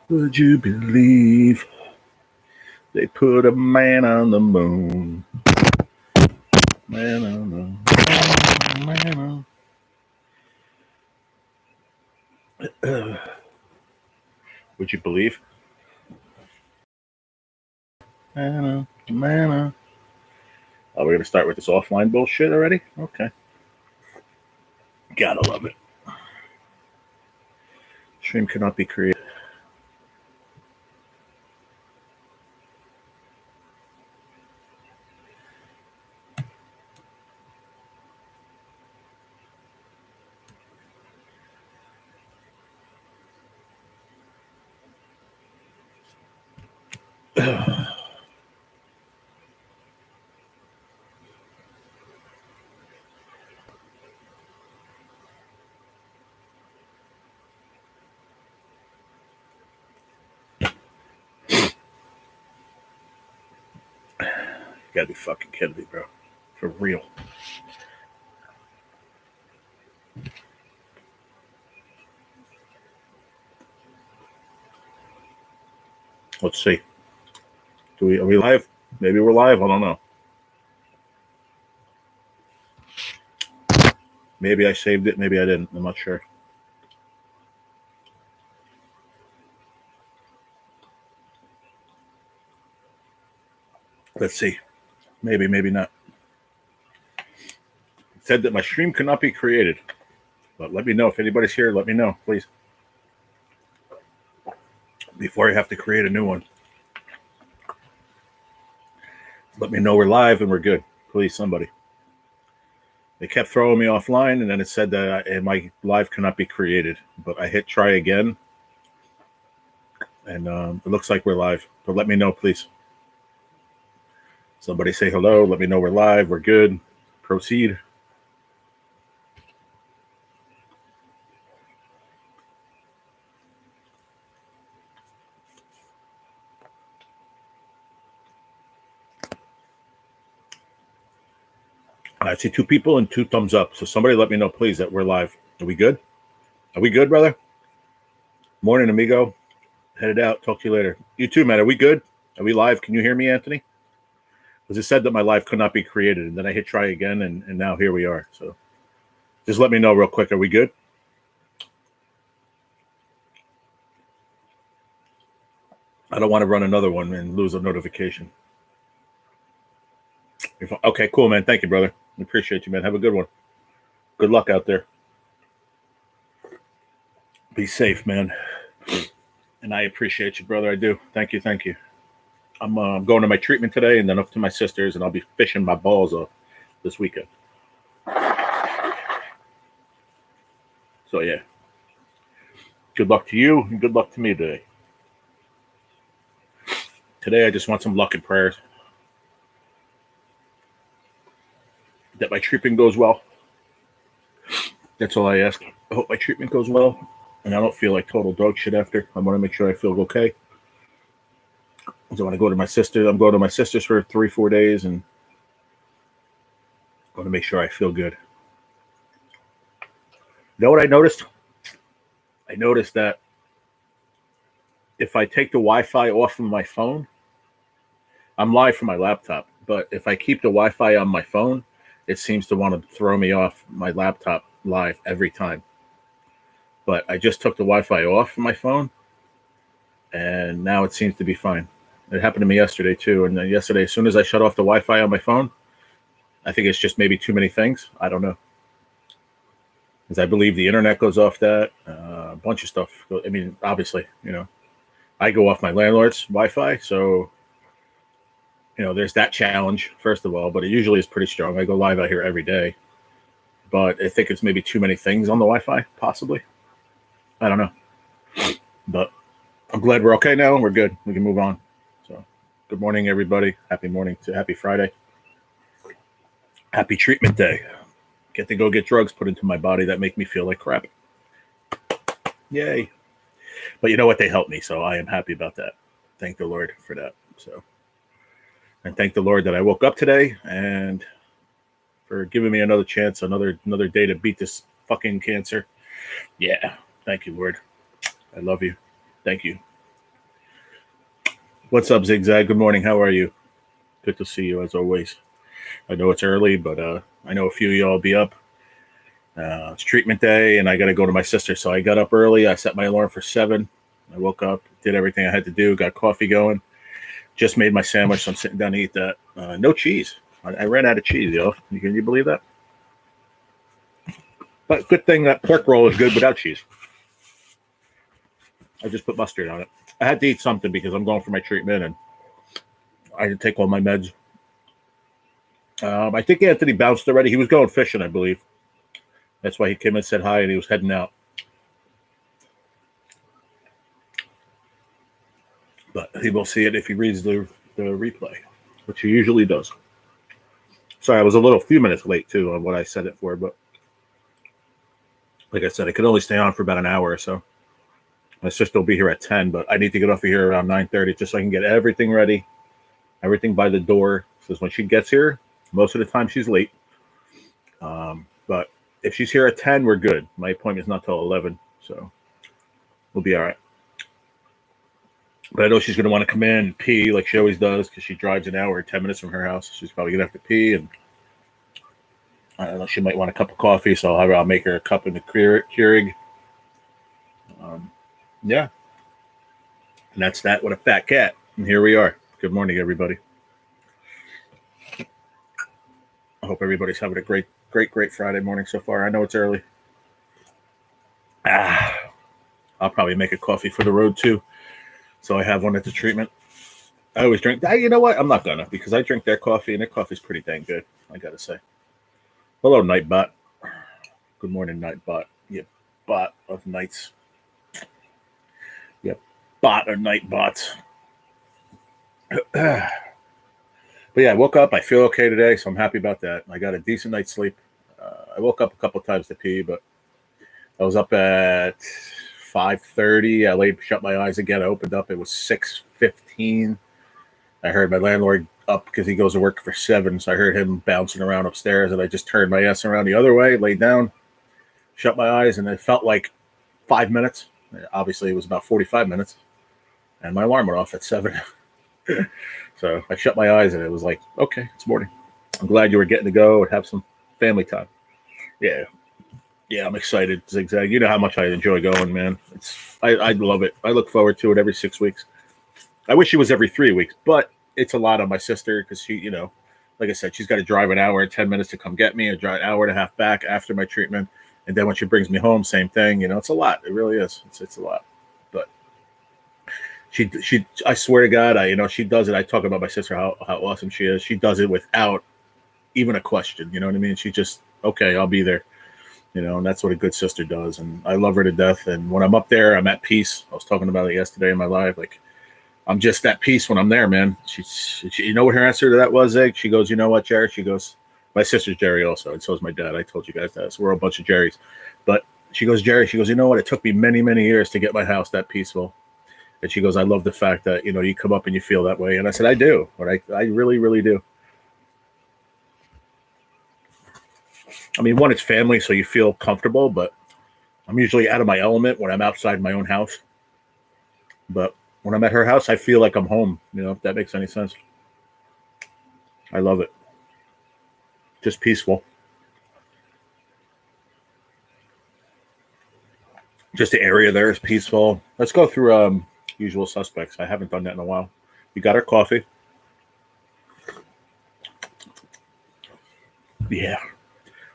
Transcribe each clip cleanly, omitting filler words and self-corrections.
Would you believe they put a man on the moon? Man on the moon. Man on. Would you believe? Man on. Man on. Oh, we're going to start with this offline bullshit already? Okay. Gotta love it. Stream cannot be created. You gotta be fucking kidding me, bro. For real. Let's see. Are we live? Maybe we're live. I don't know. Maybe I saved it. Maybe I didn't. I'm not sure. Let's see. Maybe, maybe not. It said that my stream could not be created. But let me know if anybody's here. Let me know, please. Before I have to create a new one. Let me know we're live and we're good. Please, somebody. They kept throwing me offline, and then it said that my live cannot be created. But I hit try again, and it looks like we're live. But let me know, please. Somebody say hello. Let me know we're live. We're good. Proceed. I see 2 people and 2 thumbs up. So somebody let me know, please, that we're live. Are we good? Are we good, brother? Morning, amigo. Headed out. Talk to you later. You too, man. Are we good? Are we live? Can you hear me, Anthony? Because it said that my live could not be created, and then I hit try again, and now here we are. So just let me know real quick. Are we good? I don't want to run another one and lose a notification. Okay, cool, man. Thank you, brother. I appreciate you, man. Have a good one. Good luck out there. Be safe, man. And I appreciate you, brother. I do. Thank you. Thank you. I'm going to my treatment today and then up to my sister's, and I'll be fishing my balls off this weekend. So, yeah. Good luck to you and good luck to me today. Today, I just want some luck and prayers. That my treatment goes well. That's all I ask. I hope my treatment goes well, and I don't feel like total dog shit after. I want to make sure I feel okay. So when I go to my sister, I'm going to my sister's for 3-4 days, and I want to make sure I feel good. You know what I noticed? I noticed that if I take the Wi-Fi off of my phone, I'm live from my laptop, but if I keep the Wi-Fi on my phone, it seems to want to throw me off my laptop live every time. But I just took the Wi-Fi off my phone, and now it seems to be fine. It happened to me yesterday, too. And then yesterday, as soon as I shut off the Wi-Fi on my phone, I think it's just maybe too many things. I don't know. Because I believe the internet goes off that, a bunch of stuff. I mean, obviously, I go off my landlord's Wi-Fi, so, there's that challenge, first of all, but it usually is pretty strong. I go live out here every day. But I think it's maybe too many things on the Wi-Fi, possibly. I don't know. But I'm glad we're okay now. We're good. We can move on. So, good morning, everybody. Happy Friday. Happy treatment day. Get to go get drugs put into my body that make me feel like crap. Yay. But you know what? They help me, so I am happy about that. Thank the Lord for that. So, and thank the Lord that I woke up today and for giving me another chance, another day to beat this fucking cancer. Yeah. Thank you, Lord. I love you. Thank you. What's up, Zigzag? Good morning. How are you? Good to see you as always. I know it's early, but I know a few of y'all will be up. It's treatment day, and I got to go to my sister. So I got up early. I set my alarm for 7. I woke up, did everything I had to do, got coffee going. Just made my sandwich, so I'm sitting down to eat that. No cheese. I ran out of cheese, yo. Can you believe that? But good thing that pork roll is good without cheese. I just put mustard on it. I had to eat something because I'm going for my treatment, and I had to take all my meds. I think Anthony bounced already. He was going fishing, I believe. That's why he came and said hi, and he was heading out. But he will see it if he reads the replay, which he usually does. Sorry, I was a few minutes late, too, on what I said it for. But like I said, I could only stay on for about an hour or so. My sister will be here at 10, but I need to get off of here around 9:30 just so I can get everything ready, everything by the door. Because when she gets here, most of the time she's late. But if she's here at 10, we're good. My appointment's not till 11, so we'll be all right. But I know she's going to want to come in and pee like she always does because she drives an hour, 10 minutes from her house. She's probably going to have to pee, and I don't know, she might want a cup of coffee, so I'll make her a cup in the Keurig. Yeah. And that's that with a fat cat. And here we are. Good morning, everybody. I hope everybody's having a great Friday morning so far. I know it's early. I'll probably make a coffee for the road, too. So I have one at the treatment. I always drink. You know what? I'm not gonna, because I drink their coffee, and their coffee's pretty dang good, I gotta say. Hello, Nightbot. Good morning, Nightbot. You bot of nights. You bot of Nightbots. But yeah, I woke up. I feel okay today, so I'm happy about that. I got a decent night's sleep. I woke up a couple times to pee, but I was up at 5:30. I shut my eyes again. I opened up. It was 6:15. I heard my landlord up because he goes to work for 7. So I heard him bouncing around upstairs, and I just turned my ass around the other way, laid down, shut my eyes, and it felt like 5 minutes. Obviously, it was about 45 minutes, and my alarm went off at 7. So I shut my eyes, and it was like, okay, it's morning. I'm glad you were getting to go and have some family time. Yeah, I'm excited, Zigzag. You know how much I enjoy going, man. I love it. I look forward to it every 6 weeks. I wish it was every 3 weeks, but it's a lot on my sister because she, like I said, she's got to drive an hour and 10 minutes to come get me, and drive an hour and a half back after my treatment. And then when she brings me home, same thing. It's a lot. It really is. It's a lot. But she, I swear to God, she does it. I talk about my sister, how awesome she is. She does it without even a question. You know what I mean? She just, okay, I'll be there. And that's what a good sister does. And I love her to death. And when I'm up there, I'm at peace. I was talking about it yesterday in my live. Like, I'm just at peace when I'm there, man. She you know what her answer to that was, Egg? She goes, you know what, Jerry? She goes, my sister's Jerry also. And so is my dad. I told you guys that. So we're a bunch of Jerrys. But she goes, Jerry, she goes, you know what? It took me many, many years to get my house that peaceful. And she goes, I love the fact that, you come up and you feel that way. And I said, I do. But I really, really do. I mean, one, it's family, so you feel comfortable, but I'm usually out of my element when I'm outside my own house. But when I'm at her house, I feel like I'm home, if that makes any sense. I love it. Just peaceful. Just the area there is peaceful. Let's go through usual suspects. I haven't done that in a while. You got our coffee. Yeah.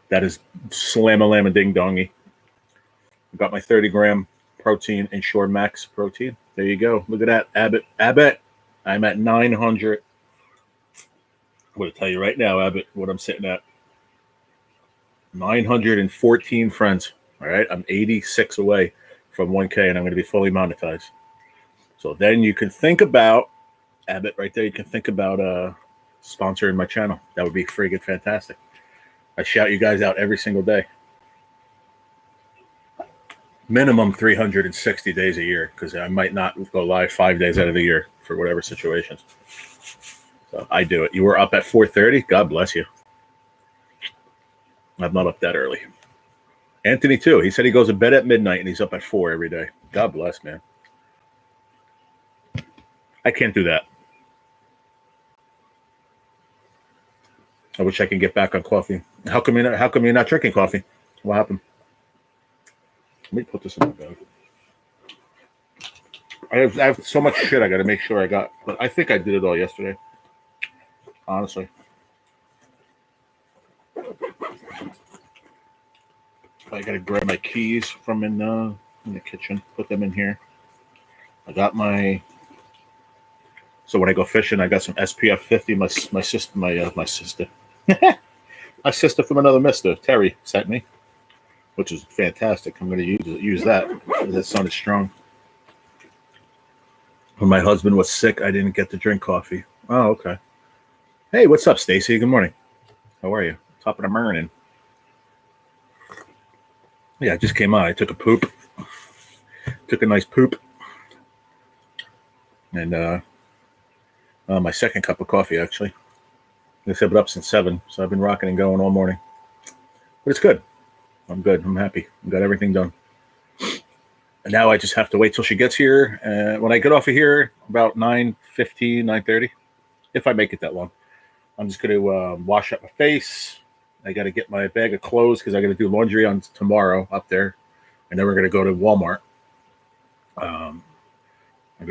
That is slam-a-lam-a ding-dongy. I got my 30-gram protein Ensure Max protein. There you go. Look at that, Abbott. Abbott, I'm at 900. I'm going to tell you right now, Abbott, what I'm sitting at. 914 friends. All right, I'm 86 away from 1K, and I'm going to be fully monetized. So then you can think about, Abbott, right there, you can think about sponsoring my channel. That would be friggin' fantastic. I shout you guys out every single day. Minimum 360 days a year, because I might not go live 5 days out of the year for whatever situations. So I do it. You were up at 4:30. God bless you. I'm not up that early. Anthony, too. He said he goes to bed at midnight and he's up at 4 every day. God bless, man. I can't do that. I wish I could get back on coffee. How come you're not drinking coffee? What happened? Let me put this in my bag. I have so much shit I got to make sure I got, but I think I did it all yesterday. Honestly, I got to grab my keys from in the kitchen, put them in here. I got my. So when I go fishing, I got some SPF 50. My sister, my sister, my sister from another mister, Terry, sent me, which is fantastic. I'm going to use that. That sun is strong. When my husband was sick, I didn't get to drink coffee. Oh, okay. Hey, what's up, Stacy? Good morning. How are you? Top of the morning. Yeah, I just came out. I took a poop. Took a nice poop. And my second cup of coffee, actually. I've been up since 7, so I've been rocking and going all morning. But it's good. I'm good. I'm happy. I got everything done. And now I just have to wait till she gets here. When I get off of here, about 9:15, 9:30, if I make it that long, I'm just going to wash up my face. I got to get my bag of clothes because I got to do laundry on tomorrow up there. And then we're going to go to Walmart.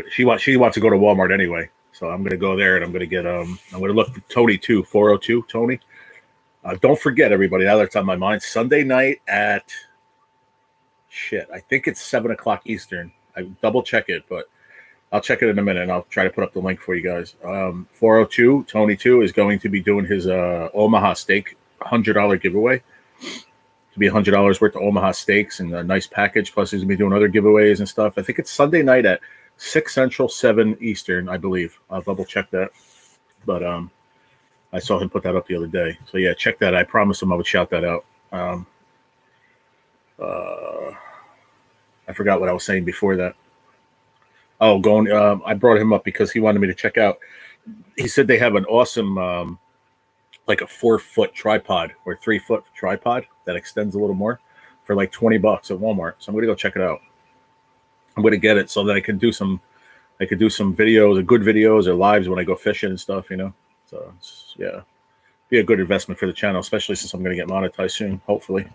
She wants to go to Walmart anyway. So I'm going to go there and I'm going to get, I'm going to look for Tony too, 402 Tony. Don't forget, everybody, now that's on my mind, Sunday night at, I think it's 7 o'clock Eastern. I double check it, but I'll check it in a minute and I'll try to put up the link for you guys. 402 Tony 2 is going to be doing his Omaha steak $100 giveaway. To be $100 worth of Omaha steaks and a nice package. Plus, he's going to be doing other giveaways and stuff. I think it's Sunday night at 6 Central, 7 Eastern, I believe. I'll double check that. But I saw him put that up the other day. So, yeah, check that. I promised him I would shout that out. I forgot what I was saying before that. Oh, I brought him up because he wanted me to check out. He said they have an awesome, like a 4-foot tripod or 3-foot tripod that extends a little more for like $20 at Walmart. So I'm going to go check it out. I'm going to get it so that I could do some videos, or good videos or lives when I go fishing and stuff, you know? So yeah, be a good investment for the channel, especially since I'm going to get monetized soon, hopefully.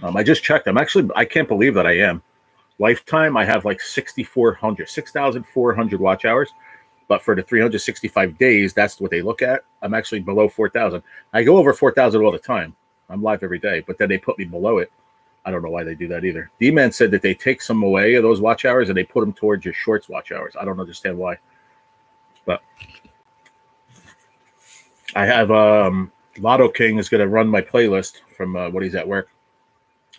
I just checked. I can't believe that I am. Lifetime, I have like 6,400 watch hours. But for the 365 days, that's what they look at. I'm actually below 4,000. I go over 4,000 all the time. I'm live every day, but then they put me below it. I don't know why they do that either. D-Man said that they take some away of those watch hours and they put them towards your shorts watch hours. I don't understand why. But I have Lotto King is going to run my playlist from when he's at work.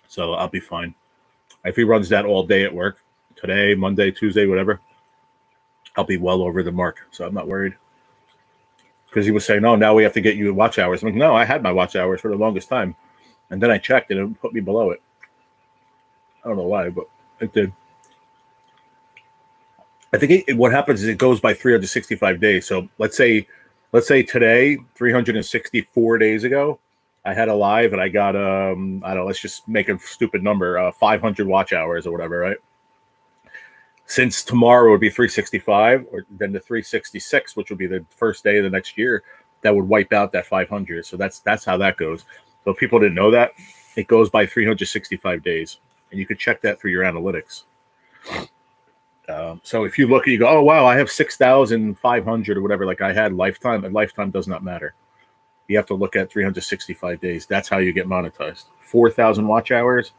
So I'll be fine. If he runs that all day at work, today, Monday, Tuesday, whatever, I'll be well over the mark. So I'm not worried. Because he was saying, no, now we have to get you watch hours. I'm like, no, I had my watch hours for the longest time. And then I checked and it put me below it. I don't know why, but it did. I think what happens is it goes by 365 days. So let's say today, 364 days ago, I had a live and I got, I don't know, let's just make a stupid number, 500 watch hours or whatever, right? Since tomorrow would be 365, or then the 366, which would be the first day of the next year, that would wipe out that 500. So that's how that goes. So if people didn't know that, it goes by 365 days. And you could check that through your analytics. So if you look and you go, oh, wow, I have 6,500 or whatever, like I had lifetime, and lifetime does not matter. You have to look at 365 days. That's how you get monetized. 4,000 watch hours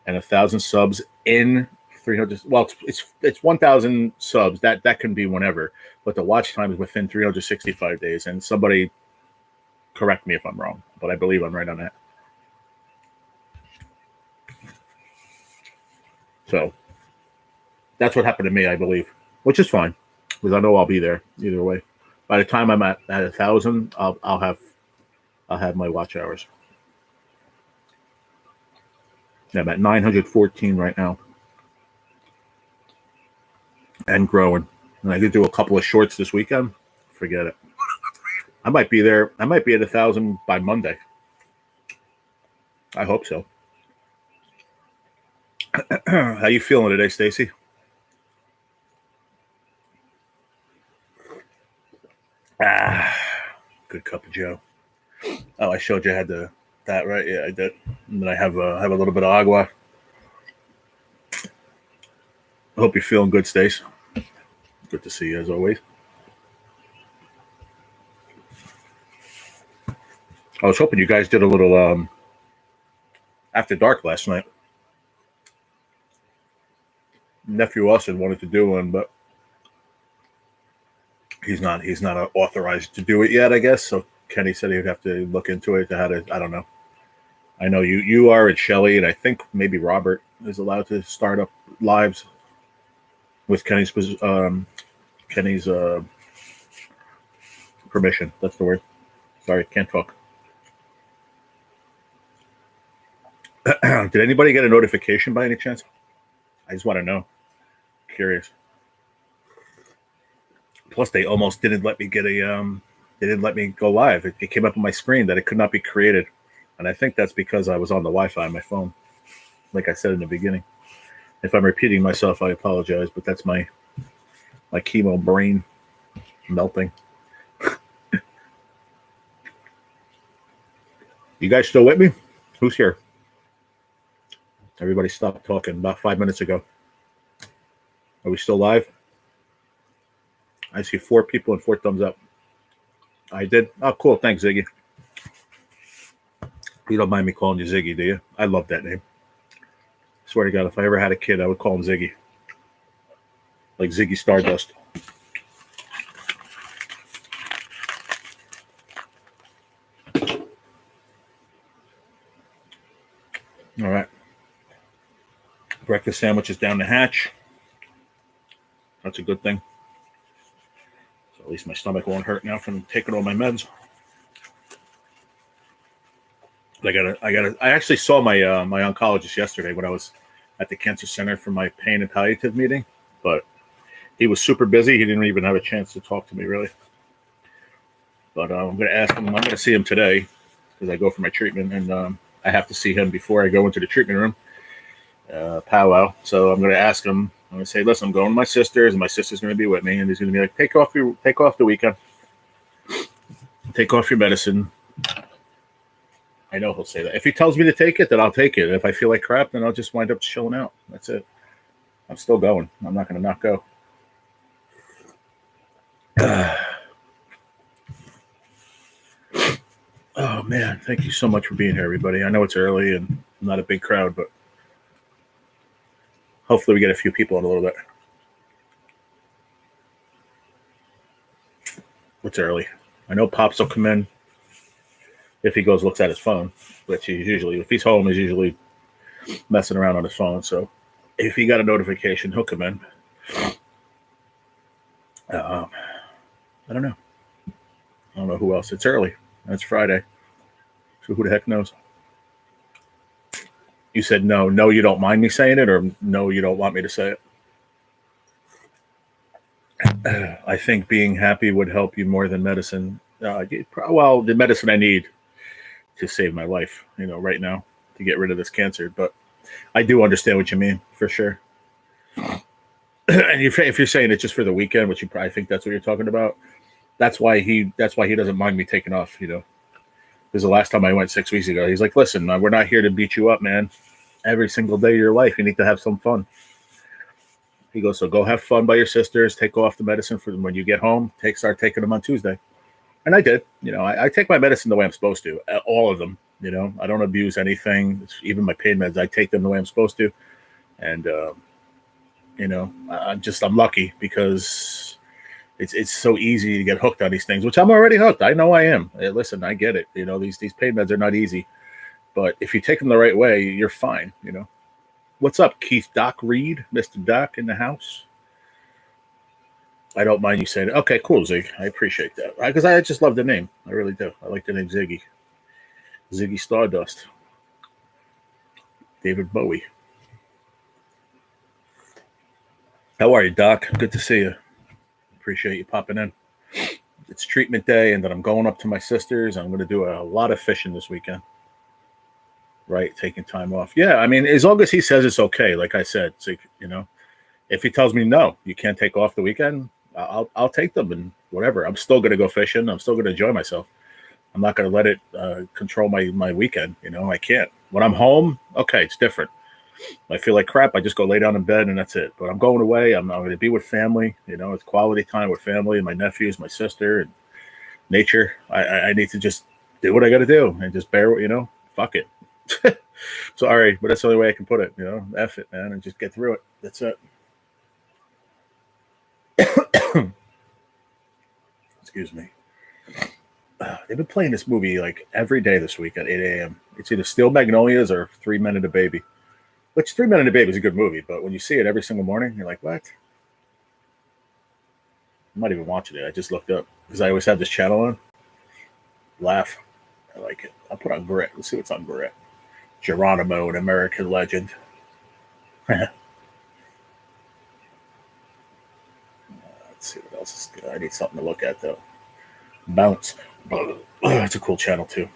and 1,000 subs in 300. Well, it's 1,000 subs. That can be whenever, but the watch time is within 365 days. And somebody correct me if I'm wrong, but I believe I'm right on that. So that's what happened to me, I believe, which is fine because I know I'll be there either way. By the time I'm at 1,000, I'll have my watch hours. Yeah, I'm at 914 right now. And growing. And I could do a couple of shorts this weekend. Forget it. I might be there. I might be at 1,000 by Monday. I hope so. How you feeling today, Stacy? Good cup of Joe. Oh, I showed you I had that, right? Yeah, I did. And then I have a little bit of agua. I hope you're feeling good, Stace. Good to see you as always. I was hoping you guys did a little after dark last night. Nephew Austin wanted to do one, but he's not authorized to do it yet, I guess. So Kenny said he would have to look into it to how to. I don't know. I know you are at Shelley, and I think maybe Robert is allowed to start up lives with Kenny's permission. That's the word. Sorry, can't talk. Did anybody get a notification by any chance? I just want to know. Curious. Plus, they almost didn't let me get they didn't let me go live. It came up on my screen that it could not be created, and I think that's because I was on the Wi-Fi on my phone. Like I said in the beginning. If I'm repeating myself, I apologize, but that's my chemo brain melting. You guys still with me? Who's here? Everybody stopped talking about 5 minutes ago. Are we still live? I see 4 people and 4 thumbs up. I did? Oh, cool. Thanks, Ziggy. You don't mind me calling you Ziggy, do you? I love that name. Swear to God, if I ever had a kid, I would call him Ziggy. Like Ziggy Stardust. All right. Breakfast sandwiches down the hatch. That's a good thing. So at least my stomach won't hurt now from taking all my meds. I actually saw my my oncologist yesterday when I was at the cancer center for my pain and palliative meeting, but he was super busy. He didn't even have a chance to talk to me really. But I'm going to ask him. I'm going to see him today because I go for my treatment, and I have to see him before I go into the treatment room. Powwow. So I'm going to ask him. I'm going to say, listen, I'm going to my sister's, and my sister's going to be with me, and he's going to be like, take off the weekend, take off your medicine. I know he'll say that. If he tells me to take it, then I'll take it. If I feel like crap, then I'll just wind up chilling out. That's it. I'm still going. I'm not going to not go. Oh, man. Thank you so much for being here, everybody. I know it's early and not a big crowd, but hopefully we get a few people in a little bit. It's early. I know Pops will come in if he looks at his phone, which he's usually, if he's home, he's usually messing around on his phone. So if he got a notification, he'll come in. I don't know. I don't know who else. It's early. It's Friday. So who the heck knows? You said no. No, you don't mind me saying it, or no, you don't want me to say it? I think being happy would help you more than medicine. Well, the medicine I need to save my life, right now, to get rid of this cancer. But I do understand what you mean, for sure. And if you're saying it just for the weekend, which you probably think that's what you're talking about, that's why he doesn't mind me taking off, Because the last time I went 6 weeks ago, he's like, listen, we're not here to beat you up, man. Every single day of your life, you need to have some fun. He goes, so go have fun by your sisters, take off the medicine for them when you get home, start taking them on Tuesday. And I did. I take my medicine the way I'm supposed to, all of them. I don't abuse anything, even my pain meds. I take them the way I'm supposed to. And, I'm lucky because it's so easy to get hooked on these things, which I'm already hooked. I know I am. Listen, I get it. These pain meds are not easy. But if you take them the right way, you're fine, What's up, Keith Doc Reed, Mr. Doc in the house? I don't mind you saying it. Okay, cool, Zig. I appreciate that. Because I just love the name. I really do. I like the name Ziggy. Ziggy Stardust. David Bowie. How are you, Doc? Good to see you. Appreciate you popping in. It's treatment day, and then I'm going up to my sister's. I'm going to do a lot of fishing this weekend. Right, taking time off. Yeah, I mean, as long as he says it's okay, like I said, it's like, if he tells me no, you can't take off the weekend, I'll take them and whatever. I'm still going to go fishing. I'm still going to enjoy myself. I'm not going to let it control my weekend. I can't. When I'm home, okay, it's different. I feel like crap, I just go lay down in bed and that's it. But I'm going away. I'm going to be with family. It's quality time with family and my nephews, my sister, and nature. I need to just do what I got to do and just bear, fuck it. Sorry, but that's the only way I can put it. F it, man, and just get through it. That's it. Excuse me. They've been playing this movie like every day this week at 8 a.m. It's either Steel Magnolias or 3 Men and a Baby. Which 3 Men and a Baby is a good movie, but when you see it every single morning, you're like, what? I'm not even watching it. I just looked up because I always have this channel on. Laugh. I like it. I'll put on Grit. Let's see what's on Grit. Geronimo, an American legend. Let's see what else is good. I need something to look at, though. Bounce. That's a cool channel, too.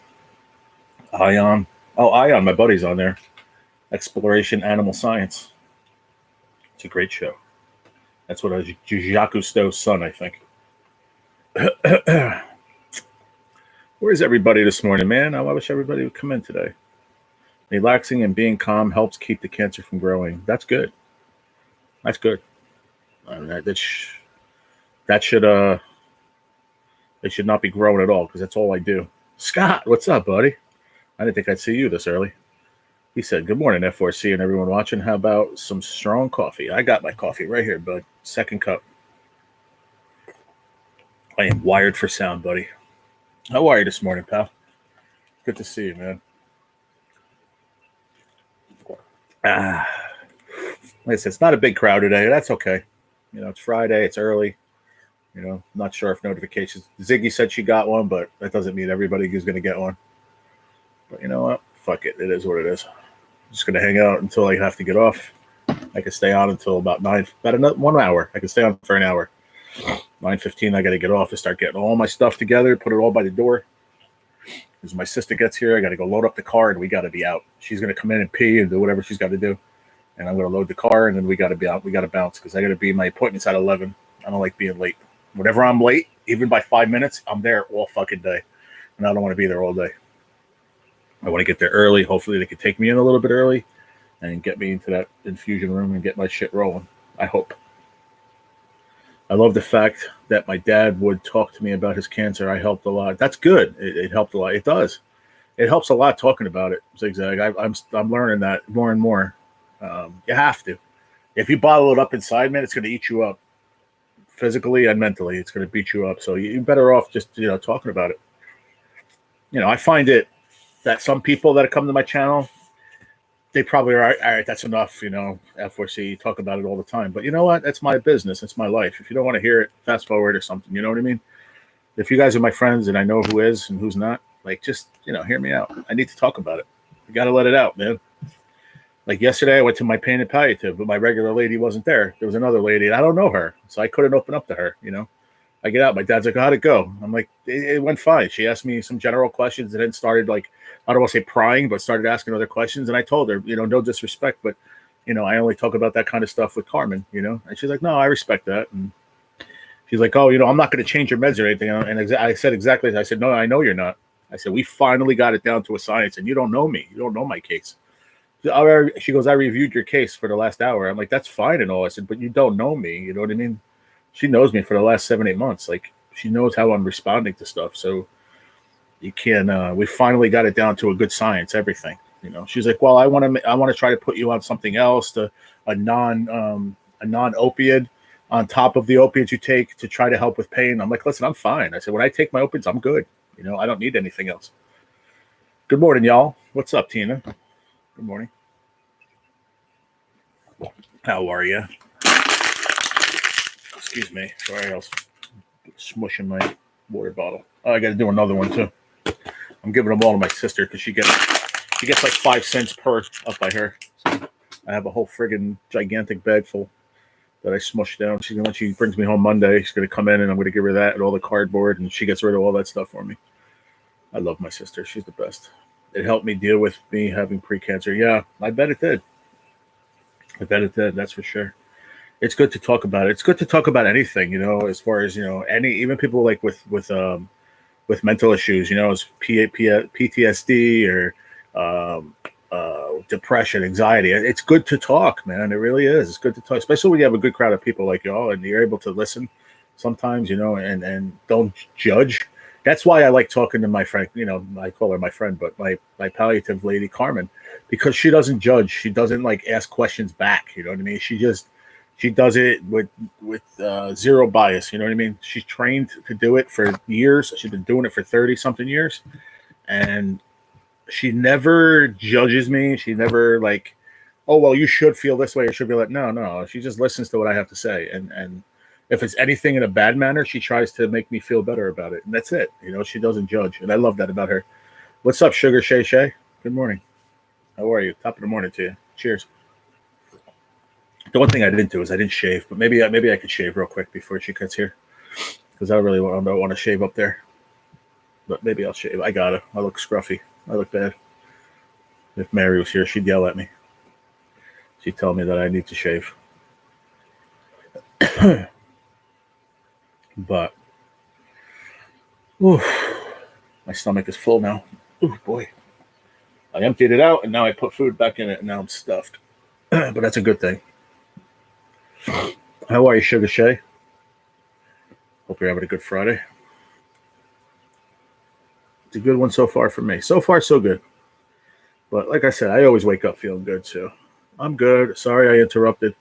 Ion. Oh, Ion, my buddy's on there. Exploration Animal Science. It's a great show. That's what Jacques Cousteau's son, I think. Where's everybody this morning, man? I wish everybody would come in today. Relaxing and being calm helps keep the cancer from growing. That's good. That's good. That should it should not be growing at all because that's all I do. Scott, what's up, buddy? I didn't think I'd see you this early. He said, good morning, F4C and everyone watching. How about some strong coffee? I got my coffee right here, bud. Second cup. I am wired for sound, buddy. How are you this morning, pal? Good to see you, man. Like I said, it's not a big crowd today. That's okay. It's Friday. It's early. Not sure if notifications. Ziggy said she got one, but that doesn't mean everybody is going to get one. But you know what? Fuck it. It is what it is. I'm just going to hang out until I have to get off. I can stay on until about 1 hour. I can stay on for an hour. 9:15, I got to get off to start getting all my stuff together, put it all by the door. As my sister gets here, I got to go load up the car, and we got to be out. She's going to come in and pee and do whatever she's got to do. And I'm going to load the car, and then we got to be out. We got to bounce because I got to be my appointment's at 11. I don't like being late. Whenever I'm late, even by 5 minutes, I'm there all fucking day. And I don't want to be there all day. I want to get there early. Hopefully they can take me in a little bit early and get me into that infusion room and get my shit rolling. I hope. I love the fact that my dad would talk to me about his cancer. I helped a lot. That's good. It helped a lot. It does. It helps a lot talking about it. Zigzag. I'm learning that more and more. You have to. If you bottle it up inside, man, it's going to eat you up. Physically and mentally, it's going to beat you up. So you're better off just talking about it. I find it that some people that come to my channel, they probably are, all right, that's enough, F4C, talk about it all the time. But you know what? That's my business. It's my life. If you don't want to hear it, fast forward or something. You know what I mean? If you guys are my friends and I know who is and who's not, just, hear me out. I need to talk about it. You got to let it out, man. Like yesterday, I went to my pain and palliative, but my regular lady wasn't there. There was another lady, and I don't know her, so I couldn't open up to her, I get out. My dad's like, how'd it go? I'm like, it went fine. She asked me some general questions and then started I don't want to say prying, but started asking other questions. And I told her, no disrespect, but, I only talk about that kind of stuff with Carmen, And she's like, no, I respect that. And she's like, oh, I'm not going to change your meds or anything. And I said exactly. I said, no, I know you're not. I said, we finally got it down to a science and you don't know me. You don't know my case. She goes, I reviewed your case for the last hour. I'm like, that's fine and all. I said, but you don't know me. You know what I mean? She knows me for the last 7-8 months. She knows how I'm responding to stuff. So you can. We finally got it down to a good science. Everything. She's like, well, I want to try to put you on something else, a non-opiate on top of the opiates you take to try to help with pain. I'm like, listen, I'm fine. I said, when I take my opiates, I'm good. I don't need anything else. Good morning, y'all. What's up, Tina? Good morning. How are you? Excuse me. Sorry, I was smushing my water bottle. Oh, I got to do another one too. I'm giving them all to my sister because she gets like 5 cents per up by her. So I have a whole friggin' gigantic bag full that I smushed down. When she brings me home Monday, she's gonna come in and I'm gonna give her that and all the cardboard, and she gets rid of all that stuff for me. I love my sister. She's the best. It helped me deal with me having pre-cancer. Yeah, I bet it did. That's for sure. It's good to talk about it. It's good to talk about anything, as far as, even people like with with mental issues, as PTSD or depression, anxiety. It's good to talk, man. It really is. It's good to talk, especially when you have a good crowd of people like y'all and you're able to listen sometimes, and don't judge. That's why I like talking to my friend, I call her my friend, but my palliative lady, Carmen, because she doesn't judge. She doesn't ask questions back. You know what I mean? She does it with zero bias. You know what I mean? She's trained to do it for years. She's been doing it for 30 something years. And she never judges me. She never oh, well, you should feel this way. Or should be like, no. She just listens to what I have to say. And if it's anything in a bad manner, she tries to make me feel better about it. And that's it. She doesn't judge. And I love that about her. What's up, Sugar Shay Shay? Good morning. How are you? Top of the morning to you. Cheers. The one thing I didn't do is I didn't shave, but maybe I could shave real quick before she gets here, because I really don't want to shave up there. But maybe I'll shave. I gotta. I look scruffy. I look bad. If Mary was here, she'd yell at me. She'd tell me that I need to shave. But, oof, my stomach is full now. Oh boy. I emptied it out and now I put food back in it and now I'm stuffed. But that's a good thing. How are you, Sugar Shay? Hope you're having a good Friday. It's a good one so far for me. So far, so good. But like I said, I always wake up feeling good, so I'm good. Sorry I interrupted.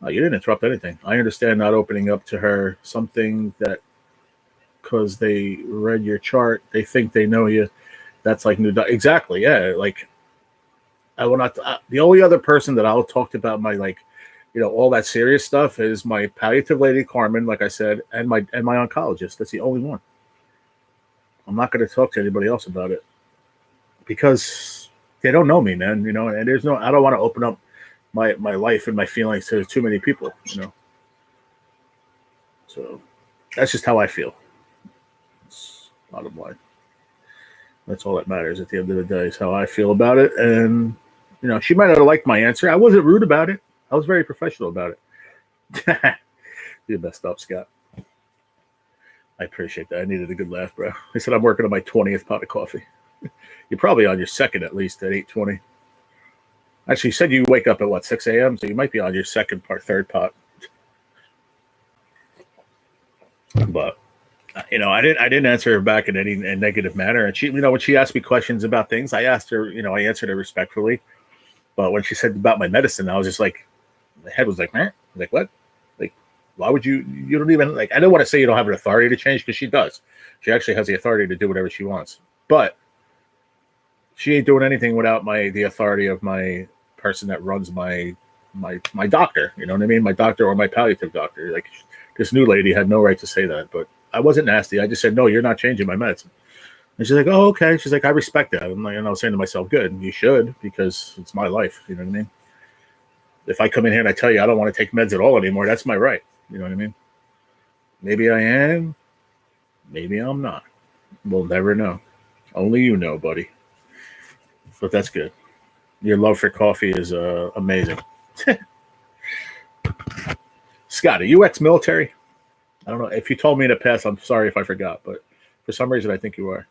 Oh, you didn't interrupt anything. I understand not opening up to her something that because they read your chart, they think they know you. That's like new. Exactly. Yeah. I will not. The only other person that I'll talk about my all that serious stuff is my palliative lady, Carmen, like I said, and my oncologist. That's the only one. I'm not going to talk to anybody else about it because they don't know me, man. And there's no. I don't want to open up my life and my feelings to too many people. So that's just how I feel. It's bottom line. That's all that matters at the end of the day is how I feel about it. And she might not have liked my answer. I wasn't rude about it. I was very professional about it. You messed up, Scott. I appreciate that. I needed a good laugh, bro. I said I'm working on my 20th pot of coffee. You're probably on your second at least at 8:20. Actually, you said you wake up at 6 a.m., so you might be on your third pot. But I didn't answer her back in any negative manner. And she, when she asked me questions about things, I asked her, I answered her respectfully. But when she said about my medicine, I was just my head was like, man, what? Why would you don't even I don't want to say you don't have an authority to change because she does. She actually has the authority to do whatever she wants. But she ain't doing anything without the authority of my person that runs my doctor. You know what I mean? My doctor or my palliative doctor. This new lady had no right to say that, but I wasn't nasty. I just said, no, you're not changing my medicine. And she's like, oh, okay. She's like, I respect that. I'm I was saying to myself, good, you should, because it's my life. You know what I mean? If I come in here and I tell you I don't want to take meds at all anymore, that's my right. You know what I mean? Maybe I am. Maybe I'm not. We'll never know. Only you know, buddy. But that's good. Your love for coffee is amazing. Scott, are you ex-military? I don't know. If you told me in the past, I'm sorry if I forgot. But for some reason, I think you are.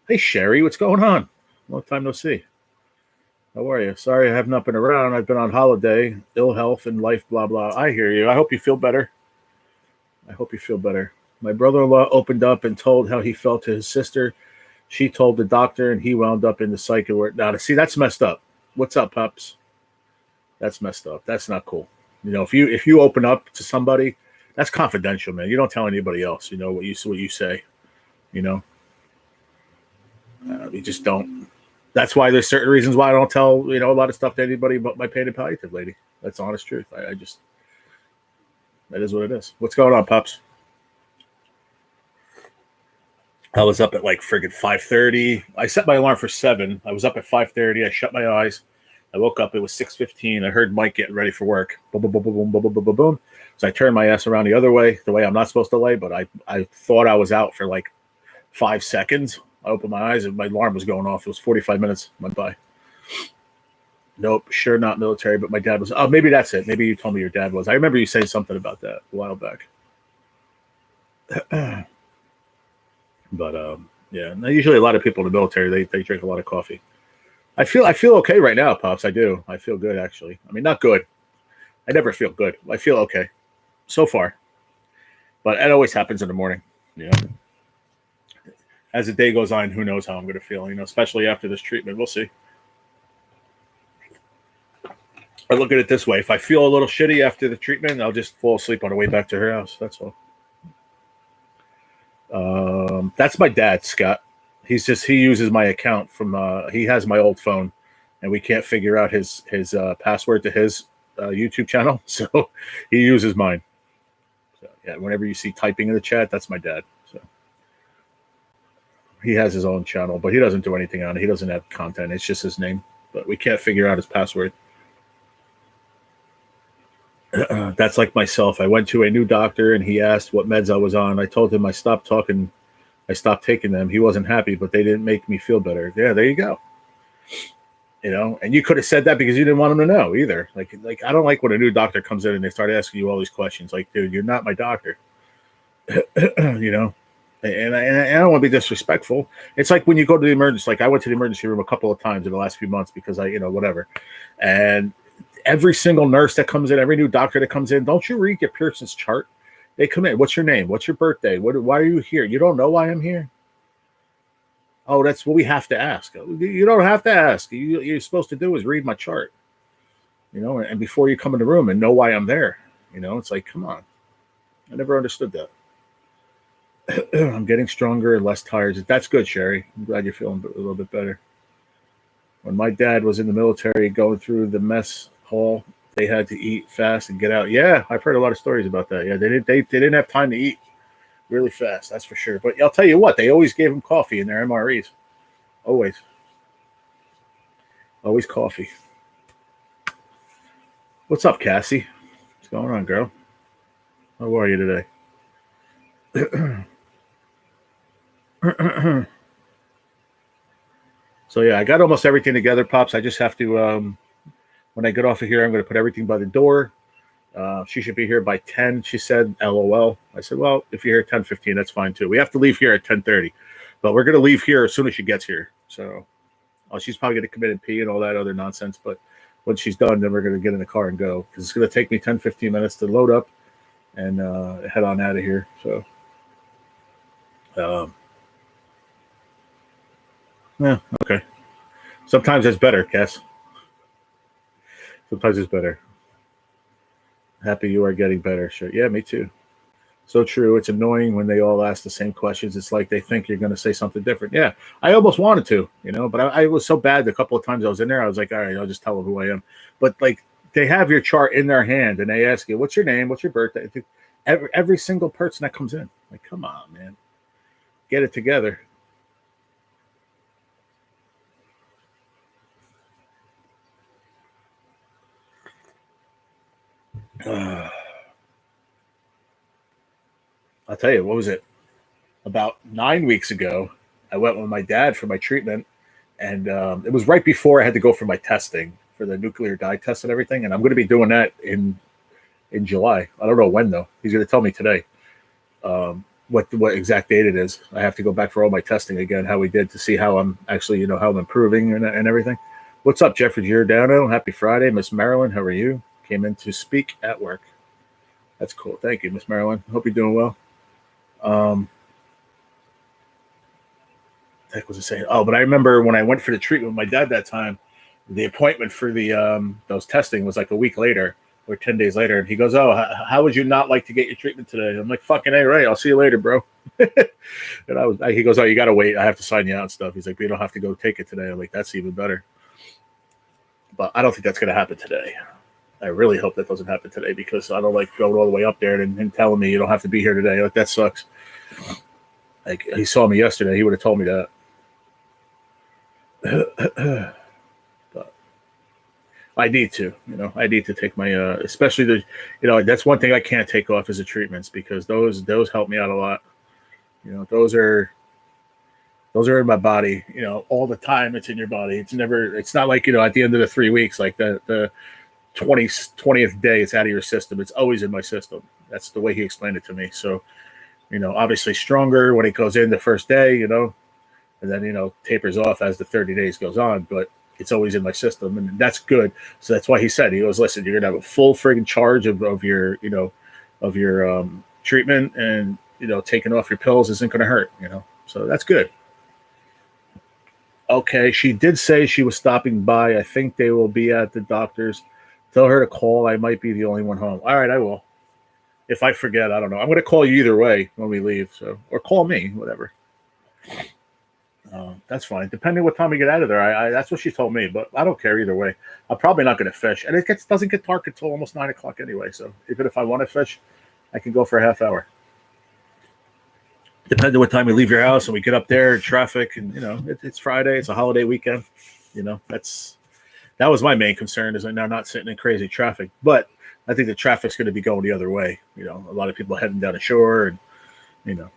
Hey, Sherry, what's going on? Long time no see. How are you? Sorry I have not been around. I've been on holiday, ill health and life, blah, blah. I hear you. I hope you feel better. My brother-in-law opened up and told how he felt to his sister. She told the doctor, and he wound up in the psych ward. Now, see, that's messed up. What's up, Pops? That's messed up. That's not cool. If you open up to somebody, that's confidential, man. You don't tell anybody else. What you say. You just don't. That's why there's certain reasons why I don't tell a lot of stuff to anybody but my paid palliative lady. That's the honest truth. I just that is what it is. What's going on, Pops? I was up at friggin' 5:30. I set my alarm for 7. I was up at 5:30. I shut my eyes. I woke up. It was 6:15. I heard Mike getting ready for work. Boom, boom, boom, boom, boom, boom, boom, boom, boom. So I turned my ass around the other way, the way I'm not supposed to lay. But I thought I was out for 5 seconds. I opened my eyes and my alarm was going off. It was 45 minutes went by. Nope, sure not military, but my dad was. Oh, maybe that's it. Maybe you told me your dad was. I remember you saying something about that a while back. But yeah, usually a lot of people in the military they drink a lot of coffee. I feel okay right now, pops. I do. I feel good actually. I mean, not good. I never feel good. I feel okay so far, but it always happens in the morning. You know, as the day goes on, who knows how I'm going to feel? You know, especially after this treatment, we'll see. I look at it this way: if I feel a little shitty after the treatment, I'll just fall asleep on the way back to her house. That's all. That's my dad, Scott. He uses my account from he has my old phone, and we can't figure out his password to his YouTube channel, so he uses mine. So yeah, whenever you see typing in the chat, that's my dad. So he has his own channel, but he doesn't do anything on it. He doesn't have content. It's just his name, but we can't figure out his password. That's like myself. I went to a new doctor, and he asked what meds I was on. I told him I stopped taking them. He wasn't happy, but they didn't make me feel better. Yeah, there you go. You know, and you could have said that because you didn't want him to know either. Like I don't like when a new doctor comes in and they start asking you all these questions. Like, dude, you're not my doctor. You know, and I don't want to be disrespectful. It's like when you go to the emergency. Like I went to the emergency room a couple of times in the last few months because whatever. And every single nurse that comes in, every new doctor that comes in, don't you read your person's chart? They come in. What's your name? What's your birthday? Why are you here? You don't know why I'm here? Oh, that's what we have to ask. You don't have to ask. You're supposed to do is read my chart, and before you come in the room and know why I'm there. It's like, come on. I never understood that. I'm getting stronger and less tired. That's good, Sherry. I'm glad you're feeling a little bit better. When my dad was in the military going through the mess hall, they had to eat fast and get out. Yeah, I've heard a lot of stories about that. Yeah, they didn't have time to eat really fast, that's for sure. But I'll tell you what, they always gave them coffee in their MREs. Always coffee. What's up, Cassie? What's going on, girl? How are you today? So yeah, I got almost everything together, Pops. I just have to, when I get off of here, I'm going to put everything by the door. She should be here by 10, she said, LOL. I said, well, if you're here at 10:15, that's fine too. We have to leave here at 10:30, but we're going to leave here as soon as she gets here. So she's probably going to come in and pee and all that other nonsense. But when she's done, then we're going to get in the car and go, because it's going to take me 10-15 minutes to load up and head on out of here. So, yeah, okay. Sometimes it's better, Cass. Sometimes it's better. Happy you are getting better. Sure. Yeah, me too. So true. It's annoying when they all ask the same questions. It's like they think you're going to say something different. Yeah, I almost wanted to, but I was so bad the couple of times I was in there. I was like, all right, I'll just tell them who I am. But like they have your chart in their hand and they ask you, what's your name? What's your birthday? Every single person that comes in. Like, come on, man. Get it together. I'll tell you, what was it? About 9 weeks ago, I went with my dad for my treatment, and it was right before I had to go for my testing for the nuclear dye test and everything. And I'm going to be doing that in July. I don't know when though. He's going to tell me today what exact date it is. I have to go back for all my testing again, how we did, to see how I'm actually, how I'm improving and everything. What's up, Jeffrey Giordano? Happy Friday, Miss Marilyn. How are you? Came in to speak at work. That's cool. Thank you, Miss Marilyn. Hope you're doing well. What the heck was I saying? Oh, but I remember when I went for the treatment with my dad that time, the appointment for the those testing was like a week later or 10 days later. And he goes, oh, how would you not like to get your treatment today? I'm like, fucking A, right. I'll see you later, bro. And he goes, oh, you got to wait. I have to sign you out and stuff. He's like, you don't have to go take it today. I'm like, that's even better. But I don't think that's going to happen today. I really hope that doesn't happen today, because I don't like going all the way up there and telling me you don't have to be here today. Like, that sucks. Like, he saw me yesterday. He would have told me that. But I need to, I need to take my, especially that's one thing I can't take off is the treatments, because those help me out a lot. Those are in my body, all the time. It's in your body. It's not like, at the end of the 3 weeks, like the 20th day, it's out of your system. It's always in my system. That's the way he explained it to me. So Obviously stronger when it goes in the first day, and then, tapers off as the 30 days goes on. But it's always in my system, and that's good. So that's why he said, he goes, listen, you're going to have a full friggin' charge of your, treatment, and, taking off your pills isn't going to hurt, So that's good. Okay, she did say she was stopping by. I think they will be at the doctor's. Tell her to call. I might be the only one home. All right, I will. If I forget, I don't know. I'm going to call you either way when we leave, or call me, whatever. That's fine. Depending what time we get out of there, I that's what she told me. But I don't care either way. I'm probably not going to fish, and doesn't get dark until almost 9 o'clock anyway. So even if I want to fish, I can go for a half hour. Depending on what time we leave your house and we get up there, traffic, and it's Friday, it's a holiday weekend. That was my main concern, is I'm now not sitting in crazy traffic. But I think the traffic's going to be going the other way. A lot of people heading down the shore, and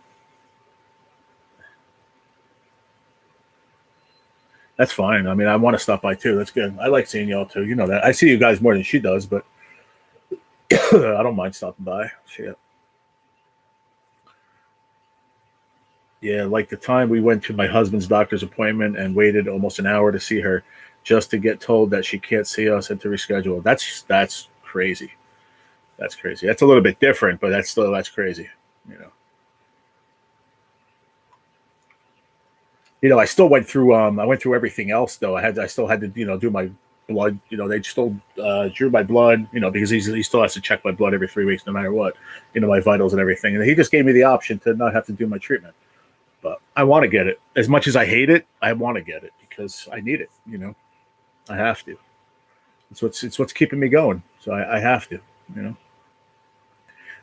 that's fine. I mean, I want to stop by too. That's good. I like seeing y'all too. You know that. I see you guys more than she does, but I don't mind stopping by. Shit. Yeah, like the time we went to my husband's doctor's appointment and waited almost an hour to see her, just to get told that she can't see us and to reschedule. That's crazy. That's crazy. That's a little bit different, but that's crazy. I still went through. I went through everything else though. I still had to, do my blood. They still drew my blood. Because he still has to check my blood every 3 weeks, no matter what. My vitals and everything. And he just gave me the option to not have to do my treatment. But I want to get it. As much as I hate it, I want to get it because I need it. I have to. It's what's keeping me going. So I have to. And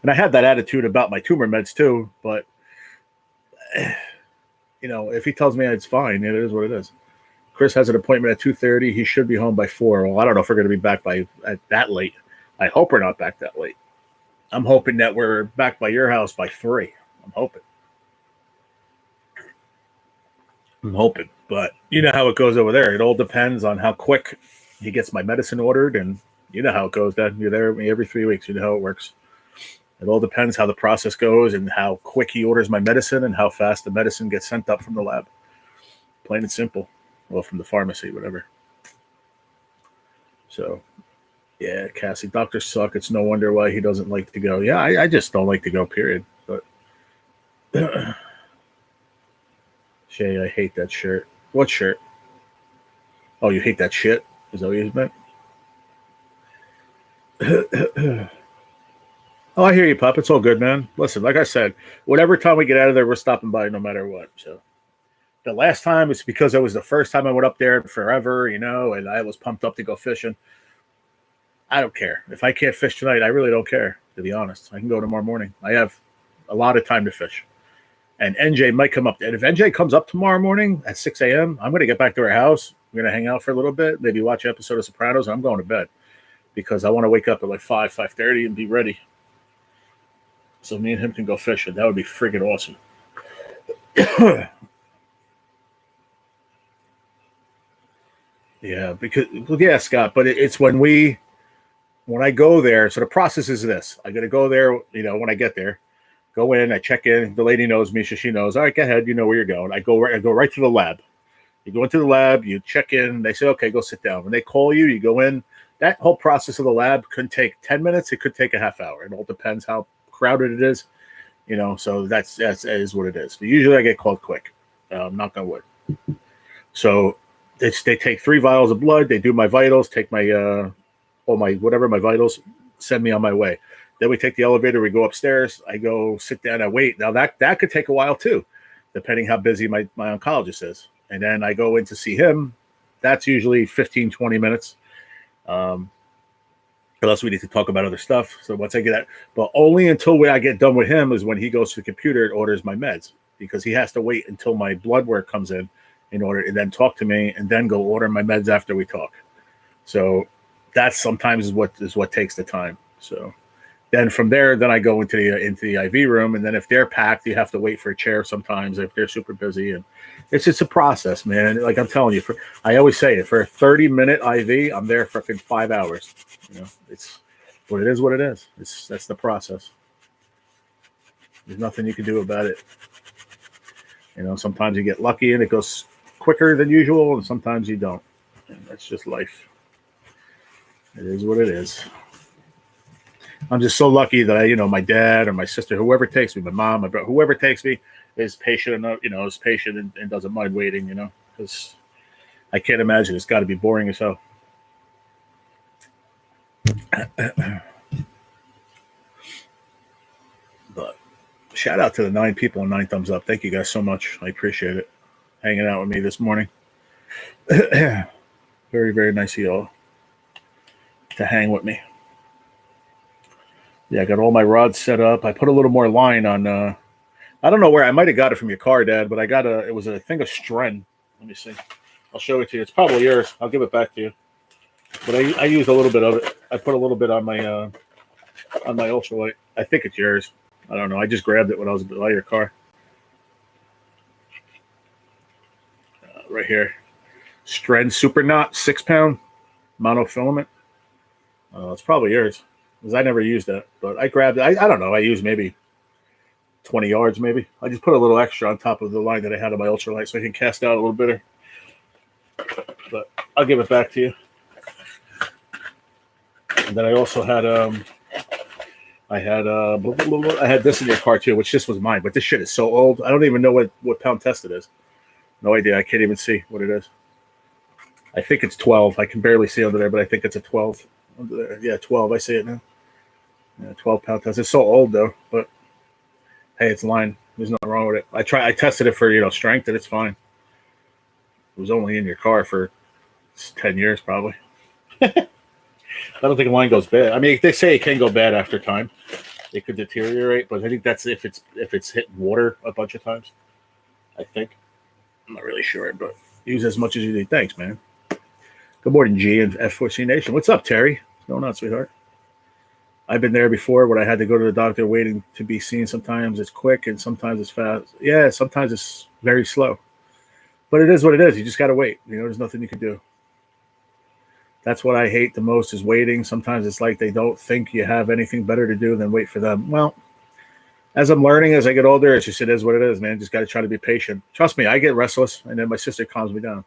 I had that attitude about my tumor meds too. But if he tells me it's fine, it is what it is. Chris has an appointment at 2:30. He should be home by 4. Well, I don't know if we're going to be back at that late. I hope we're not back that late. I'm hoping that we're back by your house by 3. I'm hoping. But you know how it goes over there. It all depends on how quick he gets my medicine ordered, and you know how it goes. Dad, you're there with me every 3 weeks. You know how it works. It all depends how the process goes and how quick he orders my medicine and how fast the medicine gets sent up from the lab. Plain and simple. Well, from the pharmacy, whatever. So, yeah, Cassie, doctors suck. It's no wonder why he doesn't like to go. Yeah, I just don't like to go, period. But Shay, I hate that shirt. What shirt? Oh, you hate that shit? Is that what you meant? Oh, I hear you, Pop. It's all good, man. Listen, like I said, whatever time we get out of there, we're stopping by no matter what. So the last time, it's because it was the first time I went up there forever, and I was pumped up to go fishing. I don't care. If I can't fish tonight, I really don't care, to be honest. I can go tomorrow morning. I have a lot of time to fish. And NJ might come up. And if NJ comes up tomorrow morning at 6 a.m., I'm going to get back to her house. We're going to hang out for a little bit, maybe watch an episode of Sopranos, and I'm going to bed because I want to wake up at like 5:30 and be ready. So me and him can go fishing. That would be friggin' awesome. Yeah, Scott, but it's when I go there. So the process is this. I got to go there, when I get there, go in, I check in. The lady knows me, so she knows. All right, go ahead. You know where you're going. I go right to the lab. You go into the lab, you check in. They say, okay, go sit down. When they call you, you go in. That whole process of the lab could take 10 minutes. It could take a half hour. It all depends how crowded it is, so that is what it is. But usually I get called quick. Knock on wood. So they take 3 vials of blood. They do my vitals, take my my vitals, send me on my way. Then we take the elevator. We go upstairs. I go sit down. I wait. Now that could take a while too, depending how busy my oncologist is. And then I go in to see him. That's usually 15, 20 minutes. Unless we need to talk about other stuff. So once I get that, but only until I get done with him is when he goes to the computer and orders my meds, because he has to wait until my blood work comes in order to then talk to me and then go order my meds after we talk. So that sometimes is what takes the time. So then from there, I go into the IV room, and then if they're packed, you have to wait for a chair sometimes if they're super busy, and it's just a process, man. Like I'm telling you, I always say it, for a 30-minute IV, I'm there for 5 hours. It's what it is. What it is. That's the process. There's nothing you can do about it. Sometimes you get lucky and it goes quicker than usual, and sometimes you don't. And that's just life. It is what it is. I'm just so lucky that my dad or my sister, whoever takes me, my mom, my brother, whoever takes me is patient enough, is patient and doesn't mind waiting, because I can't imagine it's got to be boring as hell. But shout out to the 9 people and 9 thumbs up. Thank you guys so much. I appreciate it. Hanging out with me this morning. Very, very nice of you all to hang with me. Yeah, I got all my rods set up. I put a little more line on. I don't know where. I might have got it from your car, Dad, but it was a thing of Stren. Let me see. I'll show it to you. It's probably yours. I'll give it back to you. But I used a little bit of it. I put a little bit on my ultralight. I think it's yours. I don't know. I just grabbed it when I was by your car. Right here. Stren Super Knot 6-pound monofilament. It's probably yours. Because I never used that, but I grabbed it. I don't know. I used maybe 20 yards, maybe. I just put a little extra on top of the line that I had on my ultralight so I can cast out a little better. But I'll give it back to you. And then I also had I had this in your car too, which this was mine, but this shit is so old. I don't even know what pound test it is. No idea. I can't even see what it is. I think it's 12. I can barely see under there, but I think it's a 12. Under there. Yeah, 12. I see it now. Yeah, 12 pound test. It's so old though, but hey, it's line. There's nothing wrong with it. I tested it for strength, and it's fine. It was only in your car for 10 years probably. I don't think a line goes bad. I mean, they say it can go bad after time. It could deteriorate, but I think that's if it's hitting water a bunch of times. I think. I'm not really sure, but use as much as you need. Thanks, man. Good morning, G and F4C Nation. What's up, Terry? What's going on, sweetheart? I've been there before when I had to go to the doctor waiting to be seen. Sometimes it's quick and sometimes it's fast. Yeah, sometimes it's very slow. But it is what it is. You just got to wait. There's nothing you can do. That's what I hate the most is waiting. Sometimes it's like they don't think you have anything better to do than wait for them. Well, as I'm learning, as I get older, it is what it is, man. Just got to try to be patient. Trust me, I get restless, and then my sister calms me down.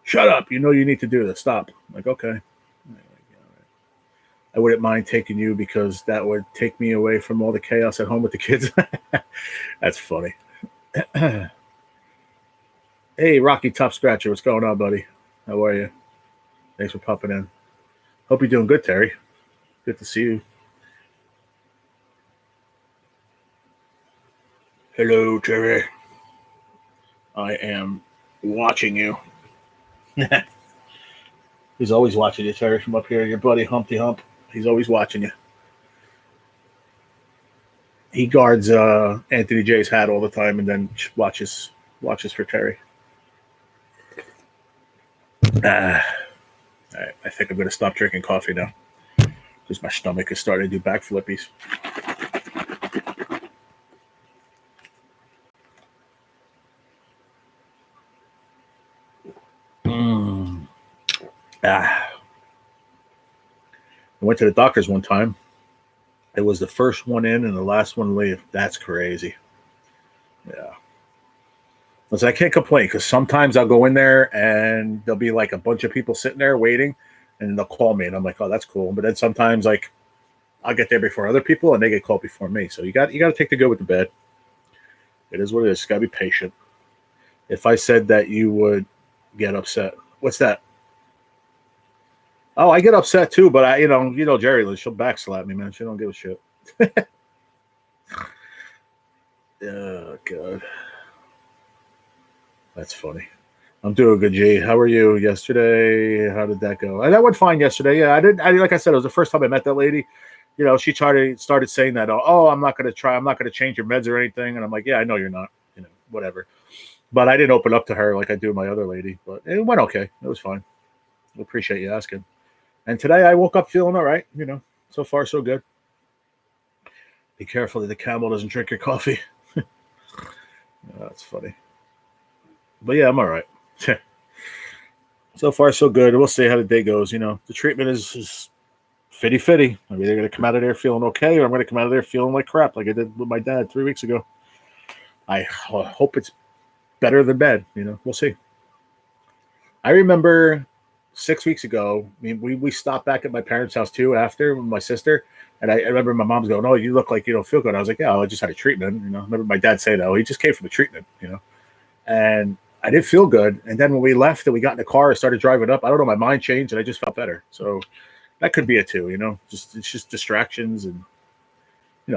Shut up. You need to do this. Stop. I'm like, okay. I wouldn't mind taking you because that would take me away from all the chaos at home with the kids. That's funny. Hey, Rocky Top Scratcher. What's going on, buddy? How are you? Thanks for popping in. Hope you're doing good, Terry. Good to see you. Hello, Terry. I am watching you. He's always watching you, Terry, from up here. Your buddy Humpty Hump. He's always watching you. He guards Anthony J's hat all the time and then watches for Terry. All right, I think I'm going to stop drinking coffee now because my stomach is starting to do backflippies. I went to the doctor's one time. It was the first one in and the last one to leave. That's crazy. Yeah. Listen, I can't complain because sometimes I'll go in there and there'll be like a bunch of people sitting there waiting and they'll call me and I'm like, oh, that's cool. But then sometimes like I'll get there before other people and they get called before me. So you got to take the good with the bad. It is what it is. You got to be patient. If I said that you would get upset. What's that? Oh, I get upset too, but I, Jerry Lynn, she'll backslap me, man. She don't give a shit. Oh, God. That's funny. I'm doing good, G. How are you yesterday? How did that go? And that went fine yesterday. Yeah, I like I said, it was the first time I met that lady. She started saying that, oh, I'm not going to change your meds or anything. And I'm like, yeah, I know you're not, whatever. But I didn't open up to her like I do my other lady. But it went okay. It was fine. I appreciate you asking. And today I woke up feeling all right. So far so good. Be careful that the camel doesn't drink your coffee. That's funny. But yeah, I'm all right. So far so good. We'll see how the day goes. The treatment is fitty. I'm either going to come out of there feeling okay, or I'm going to come out of there feeling like crap, like I did with my dad 3 weeks ago. I hope it's better than bad. We'll see. I remember 6 weeks ago, we stopped back at my parents' house too after with my sister. And I remember my mom's going, "Oh, you look like you don't feel good." I was like, "Yeah, I just had a treatment." I remember my dad saying, "Oh, he just came from a treatment." And I didn't feel good. And then when we left and we got in the car and started driving up, I don't know, my mind changed and I just felt better. So that could be it too. It's just distractions, and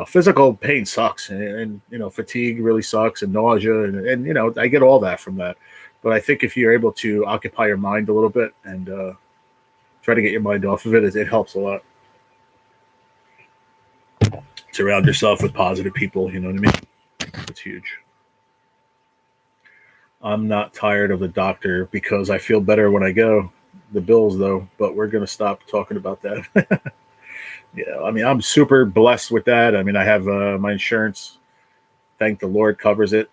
physical pain sucks, and fatigue really sucks, and nausea, and I get all that from that. But I think if you're able to occupy your mind a little bit and try to get your mind off of it, it helps a lot. Surround yourself with positive people. You know what I mean? It's huge. I'm not tired of the doctor because I feel better when I go. The bills, though, but we're going to stop talking about that. Yeah, I'm super blessed with that. I have my insurance. Thank the Lord covers it.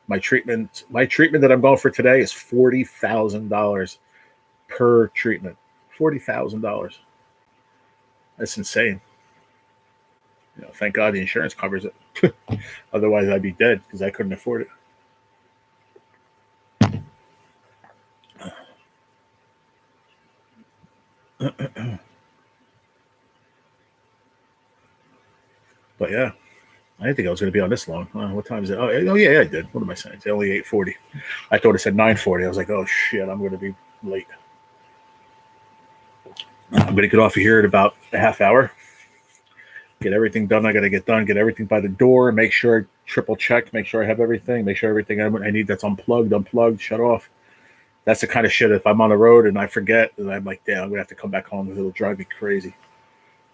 My treatment that I'm going for today is $40,000 per treatment. $40,000. That's insane. Thank God the insurance covers it. Otherwise, I'd be dead because I couldn't afford it. But yeah, I didn't think I was going to be on this long. What time is it? Oh yeah, I did. What am I saying? It's only 8:40. I thought it said 9:40. I was like, oh shit, I'm going to be late. I'm going to get off of here in about a half hour. Get everything done I got to get done. Get everything by the door. Make sure I triple check. Make sure I have everything. Make sure everything I need that's unplugged, shut off. That's the kind of shit if I'm on the road and I forget, and I'm like, damn, I'm going to have to come back home because it'll drive me crazy.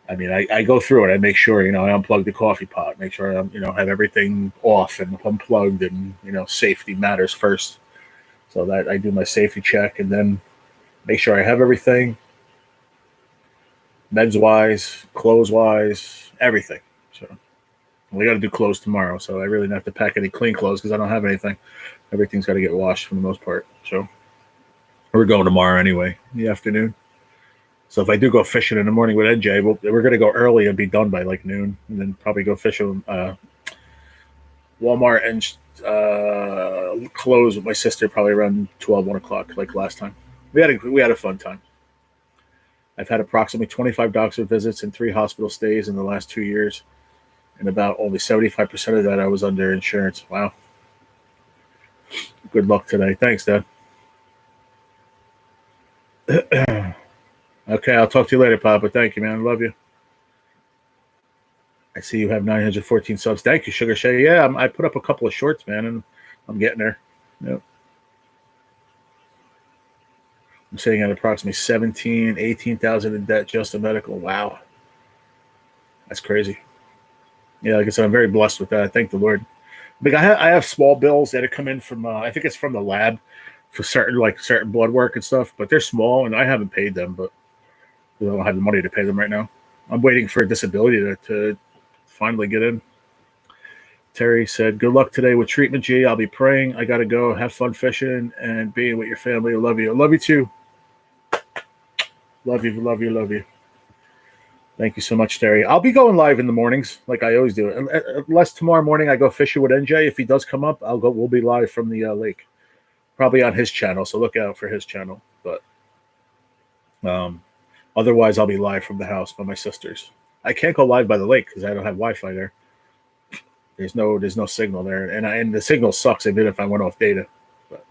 I go through it. I make sure, I unplug the coffee pot, make sure I, have everything off and unplugged, and, safety matters first. So that I do my safety check and then make sure I have everything, meds wise, clothes wise, everything. So we got to do clothes tomorrow. So I really don't have to pack any clean clothes because I don't have anything. Everything's got to get washed for the most part. So we're going tomorrow anyway, in the afternoon. So if I do go fishing in the morning with NJ, we're going to go early and be done by like noon, and then probably go fishing Walmart and close with my sister probably around 12, 1 o'clock, like last time. We had a fun time. I've had approximately 25 doctor visits and 3 hospital stays in the last 2 years, and about only 75% of that I was under insurance. Wow. Good luck today. Thanks, Dad. Okay, I'll talk to you later, Papa. Thank you, man. I love you. I see you have 914 subs. Thank you, Sugar Shay. Yeah, I put up a couple of shorts, man, and I'm getting there. Yep. I'm sitting at approximately 18,000 in debt just in medical. Wow. That's crazy. Yeah, like I said, I'm very blessed with that. Thank the Lord. But I have small bills that have come in from, I think it's from the lab for certain blood work and stuff, but they're small and I haven't paid them, but I don't have the money to pay them right now. I'm waiting for a disability to finally get in. Terry said, good luck today with treatment, G. I'll be praying. I got to go. Have fun fishing and being with your family. I love you. I love you too. Love you, love you, love you. Thank you so much, Terry. I'll be going live in the mornings like I always do. Unless tomorrow morning I go fishing with NJ. If he does come up, we'll be live from the lake. Probably on his channel, so look out for his channel. But otherwise, I'll be live from the house by my sister's. I can't go live by the lake because I don't have Wi-Fi there. There's no signal there, and the signal sucks even if I went off data. But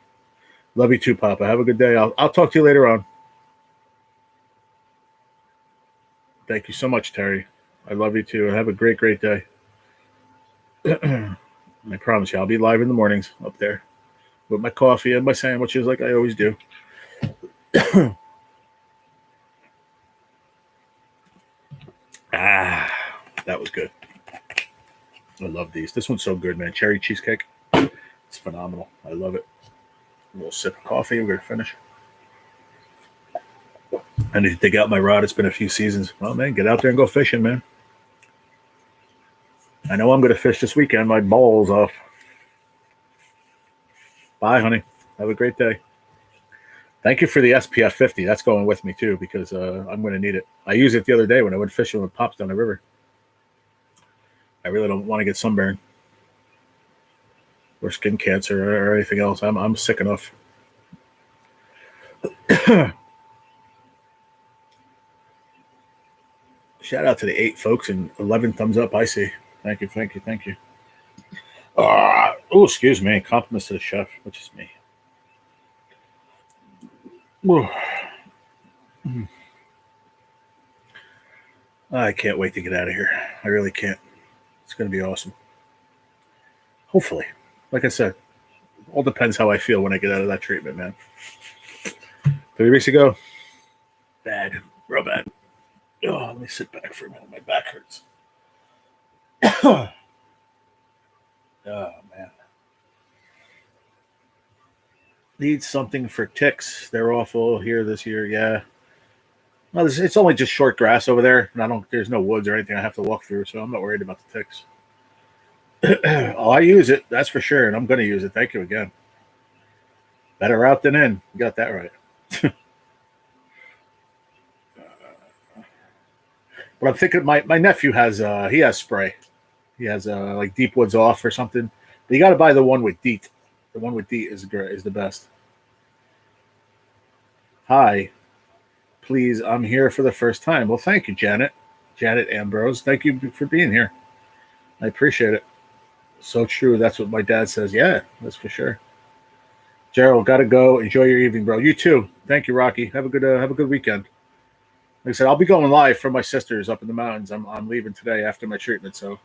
love you too, Papa. Have a good day. I'll talk to you later on. Thank you so much, Terry. I love you too. Have a great, great day. I promise you, I'll be live in the mornings up there with my coffee and my sandwiches like I always do. That was good. I love these. This one's so good, man. Cherry cheesecake. It's phenomenal. I love it. A little sip of coffee. We're going to finish. I need to dig out my rod. It's been a few seasons. Well, man, get out there and go fishing, man. I know I'm going to fish this weekend. My ball's off. Bye, honey. Have a great day. Thank you for the SPF 50. That's going with me too because I'm going to need it. I used it the other day when I went fishing with Pops down the river. I really don't want to get sunburned or skin cancer or anything else. I'm sick enough. Shout out to the 8 folks and 11 thumbs up. I see. Thank you. Oh, excuse me. Compliments to the chef, which is me. I can't wait to get out of here. I really can't. It's going to be awesome. Hopefully. Like I said, all depends how I feel when I get out of that treatment, man. 3 weeks ago, bad. Real bad. Oh, let me sit back for a minute. My back hurts. Oh, man. Need something for ticks. They're awful here this year. Yeah. No, it's only just short grass over there, and there's no woods or anything I have to walk through, so I'm not worried about the ticks. Oh, I use it, that's for sure, and I'm going to use it. Thank you again. Better out than in. You got that right. But I'm thinking my nephew has he has spray. He has like Deep Woods Off or something. But you got to buy the one with DEET. The one with DEET is the best. Hi. Please, I'm here for the first time. Well, thank you, Janet. Janet Ambrose. Thank you for being here. I appreciate it. So true. That's what my dad says. Yeah, that's for sure. Gerald, gotta go. Enjoy your evening, bro. You too. Thank you, Rocky. Have a good weekend. Like I said, I'll be going live from my sister's up in the mountains. I'm leaving today after my treatment, so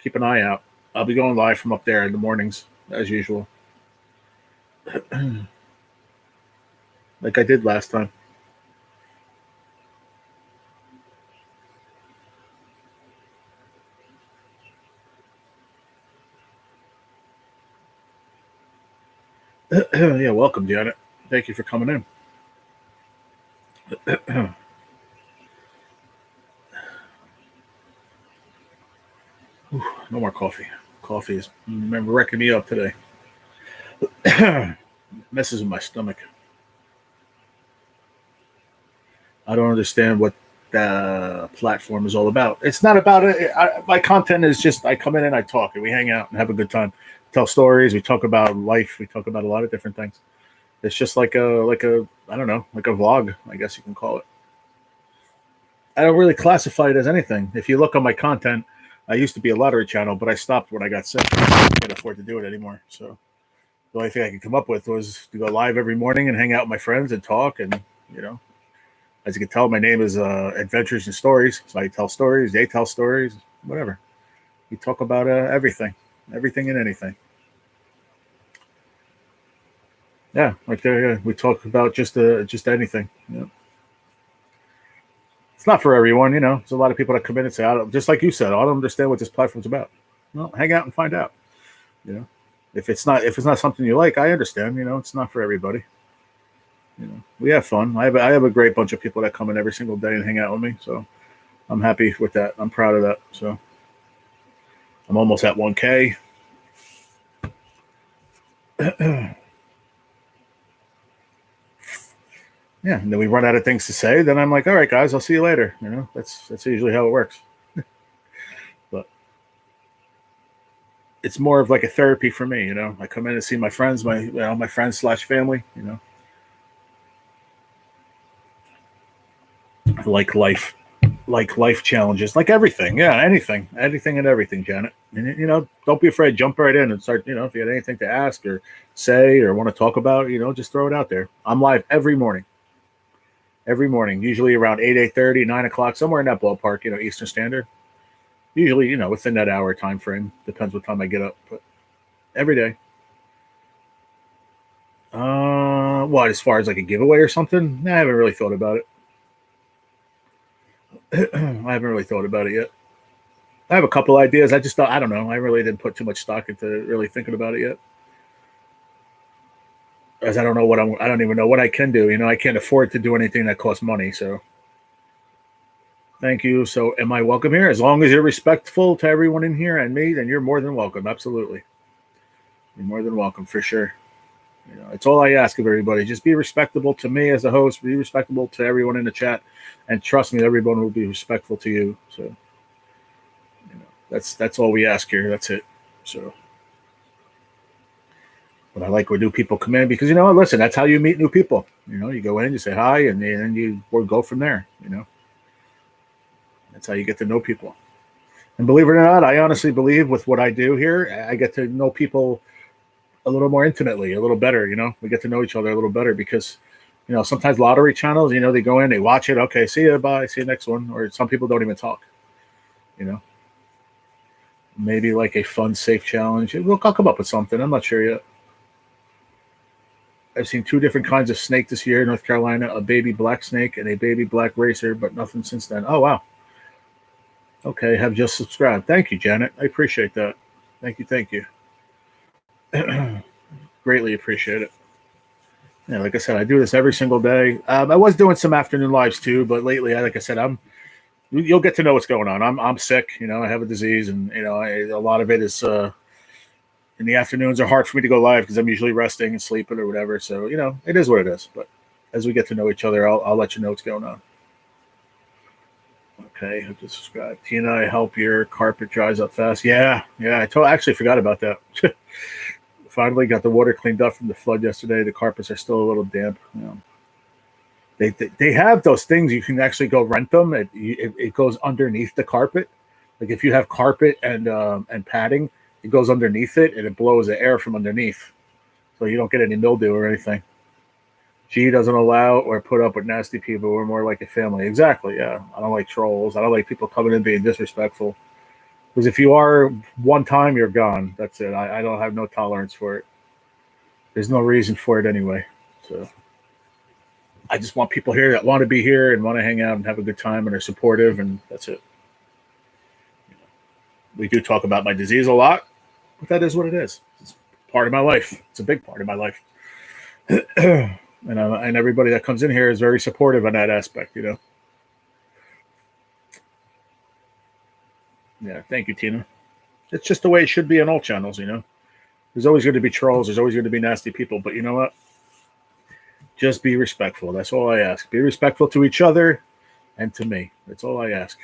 keep an eye out. I'll be going live from up there in the mornings, as usual. Like I did last time. Yeah, welcome, Janet. Thank you for coming in. No more coffee. Coffee is wrecking me up today. Messes with my stomach. I don't understand what the platform is all about. It's not about it. My content is just I come in and I talk and we hang out and have a good time. Tell stories. We talk about life. We talk about a lot of different things. It's just like a I don't know, like a vlog, I guess you can call it. I don't really classify it as anything. If you look on my content, I used to be a lottery channel, but I stopped when I got sick. I can't afford to do it anymore. So the only thing I could come up with was to go live every morning and hang out with my friends and talk. And, as you can tell, my name is Adventures and Stories. So I tell stories, they tell stories, whatever. We talk about everything and anything. Yeah, like there, we talk about just anything. Yeah. It's not for everyone, There's a lot of people that come in and say, just like you said, I don't understand what this platform's about. Well, hang out and find out. If it's not something you like, I understand. It's not for everybody. We have fun. I have a great bunch of people that come in every single day and hang out with me. So I'm happy with that. I'm proud of that. So I'm almost at 1K. Yeah, and then we run out of things to say. Then I'm like, all right, guys, I'll see you later. That's usually how it works. But it's more of like a therapy for me. I come in and see my friends, my friends / family. Like life challenges, like everything. Yeah, anything and everything, Janet. And don't be afraid. Jump right in and start. If you had anything to ask or say or want to talk about, just throw it out there. I'm live every morning. Usually around 8:30, 9 o'clock, somewhere in that ballpark, Eastern Standard. Usually, within that hour time frame. Depends what time I get up, but every day. What, as far as like a giveaway or something? I haven't really thought about it. I haven't really thought about it yet. I have a couple ideas. I don't know. I really didn't put too much stock into really thinking about it yet. As I don't know I don't even know what I can do. I can't afford to do anything that costs money. So thank you. So am I welcome here? As long as you're respectful to everyone in here and me, then you're more than welcome. Absolutely. You're more than welcome for sure. It's all I ask of everybody. Just be respectable to me as a host. Be respectable to everyone in the chat, and trust me, everyone will be respectful to you. So, that's all we ask here. That's it. So, but I like when new people come in because listen, that's how you meet new people. You go in, you say hi, and then you go from there. That's how you get to know people. And believe it or not, I honestly believe with what I do here, I get to know people a little more intimately, a little better. We get to know each other a little better because, sometimes lottery channels, they go in, they watch it. Okay, see you, bye, see you next one. Or some people don't even talk. Maybe like a fun, safe challenge. I'll come up with something. I'm not sure yet. I've seen 2 different kinds of snake this year in North Carolina, a baby black snake and a baby black racer, but nothing since then. Oh, wow. Okay, have just subscribed. Thank you, Janet. I appreciate that. Thank you. Greatly appreciate it. Yeah, like I said, I do this every single day. I was doing some afternoon lives too, but lately, like I said, you'll get to know what's going on. I'm sick. I have a disease, and a lot of it is in the afternoons are hard for me to go live because I'm usually resting and sleeping or whatever. So it is what it is. But as we get to know each other, I'll let you know what's going on. Okay, have to subscribe. Tina, I hope your carpet dries up fast. Yeah. I actually forgot about that. Finally got the water cleaned up from the flood yesterday. The carpets are still a little damp. They have those things you can actually go rent them. It goes underneath the carpet. Like if you have carpet and padding, it goes underneath it and it blows the air from underneath, so you don't get any mildew or anything. G doesn't allow or put up with nasty people. We're more like a family. Exactly. Yeah. I don't like trolls. I don't like people coming in being disrespectful. Because if you are one time, you're gone. That's it. I don't have no tolerance for it. There's no reason for it anyway. So I just want people here that want to be here and want to hang out and have a good time and are supportive, and that's it. We do talk about my disease a lot, but that is what it is. It's part of my life. It's a big part of my life. And everybody that comes in here is very supportive on that aspect, Yeah, thank you, Tina. It's just the way it should be on all channels, There's always going to be trolls. There's always going to be nasty people. But you know what? Just be respectful. That's all I ask. Be respectful to each other and to me. That's all I ask.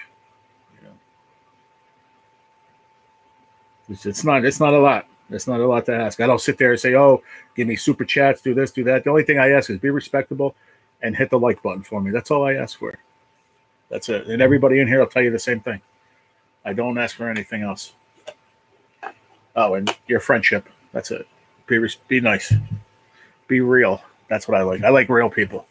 It's not a lot. It's not a lot to ask. I don't sit there and say, oh, give me super chats, do this, do that. The only thing I ask is be respectable and hit the like button for me. That's all I ask for. That's it. And everybody in here will tell you the same thing. I don't ask for anything else. Oh, and your friendship. That's it. Be nice. Be real. That's what I like. I like real people.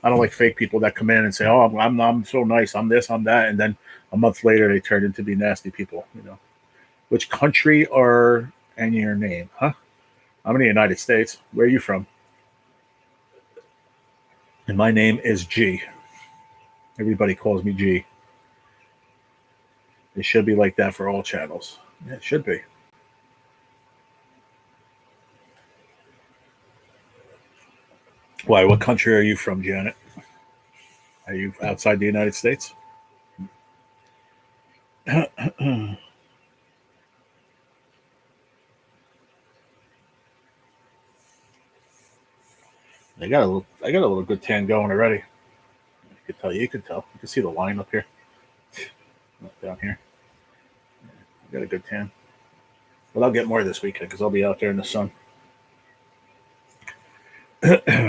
I don't like fake people that come in and say, oh, I'm so nice. I'm this, I'm that. And then a month later, they turn into be nasty people, Which country are and your name, huh? I'm in the United States. Where are you from? And my name is G. Everybody calls me G. It should be like that for all channels. Yeah, it should be. Why? What country are you from, Janet? Are you outside the United States? I got a little good tan going already. You could tell. You can see the line up here. Down here. I got a good tan. But I'll get more this weekend because I'll be out there in the sun.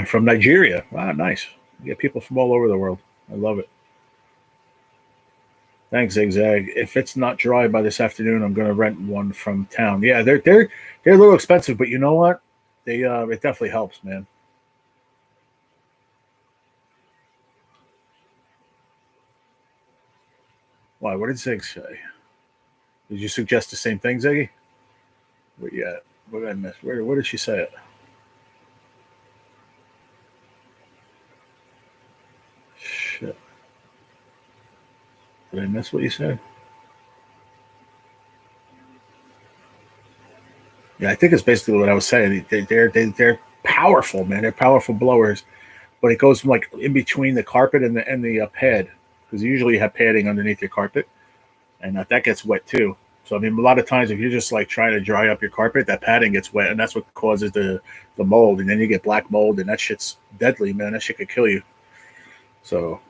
From Nigeria. Wow, nice. You get people from all over the world. I love it. Thanks, Zigzag. If it's not dry by this afternoon, I'm going to rent one from town. Yeah, they're a little expensive, but you know what? It definitely helps, man. Why? What did Zig say? Did you suggest the same thing, Ziggy? What did I miss? Where did she say it? Shit. Did I miss what you said? Yeah, I think it's basically what I was saying. They're powerful, man. They're powerful blowers, but it goes from like in between the carpet and the pad, because usually you have padding underneath your carpet, and that gets wet too. So I mean, a lot of times if you're just like trying to dry up your carpet, that padding gets wet, and that's what causes the mold, and then you get black mold, and that shit's deadly, man. That shit could kill you. So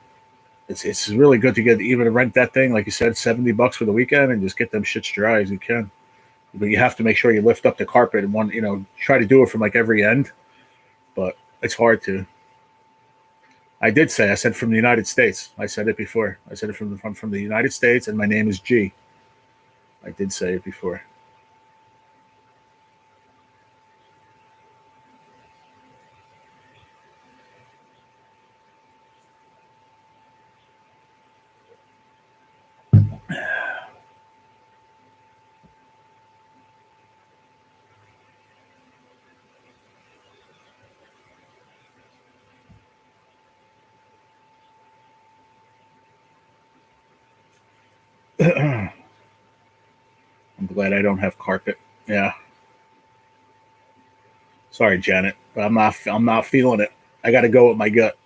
it's really good to get even rent that thing, like you said, $70 for the weekend, and just get them shits dry as you can. But you have to make sure you lift up the carpet and try to do it from like every end, but it's hard to. I said from the United States. I said it before. I said it from the United States, and my name is G. I did say it before. I'm glad I don't have carpet. Yeah. Sorry, Janet, but I'm not feeling it. I got to go with my gut.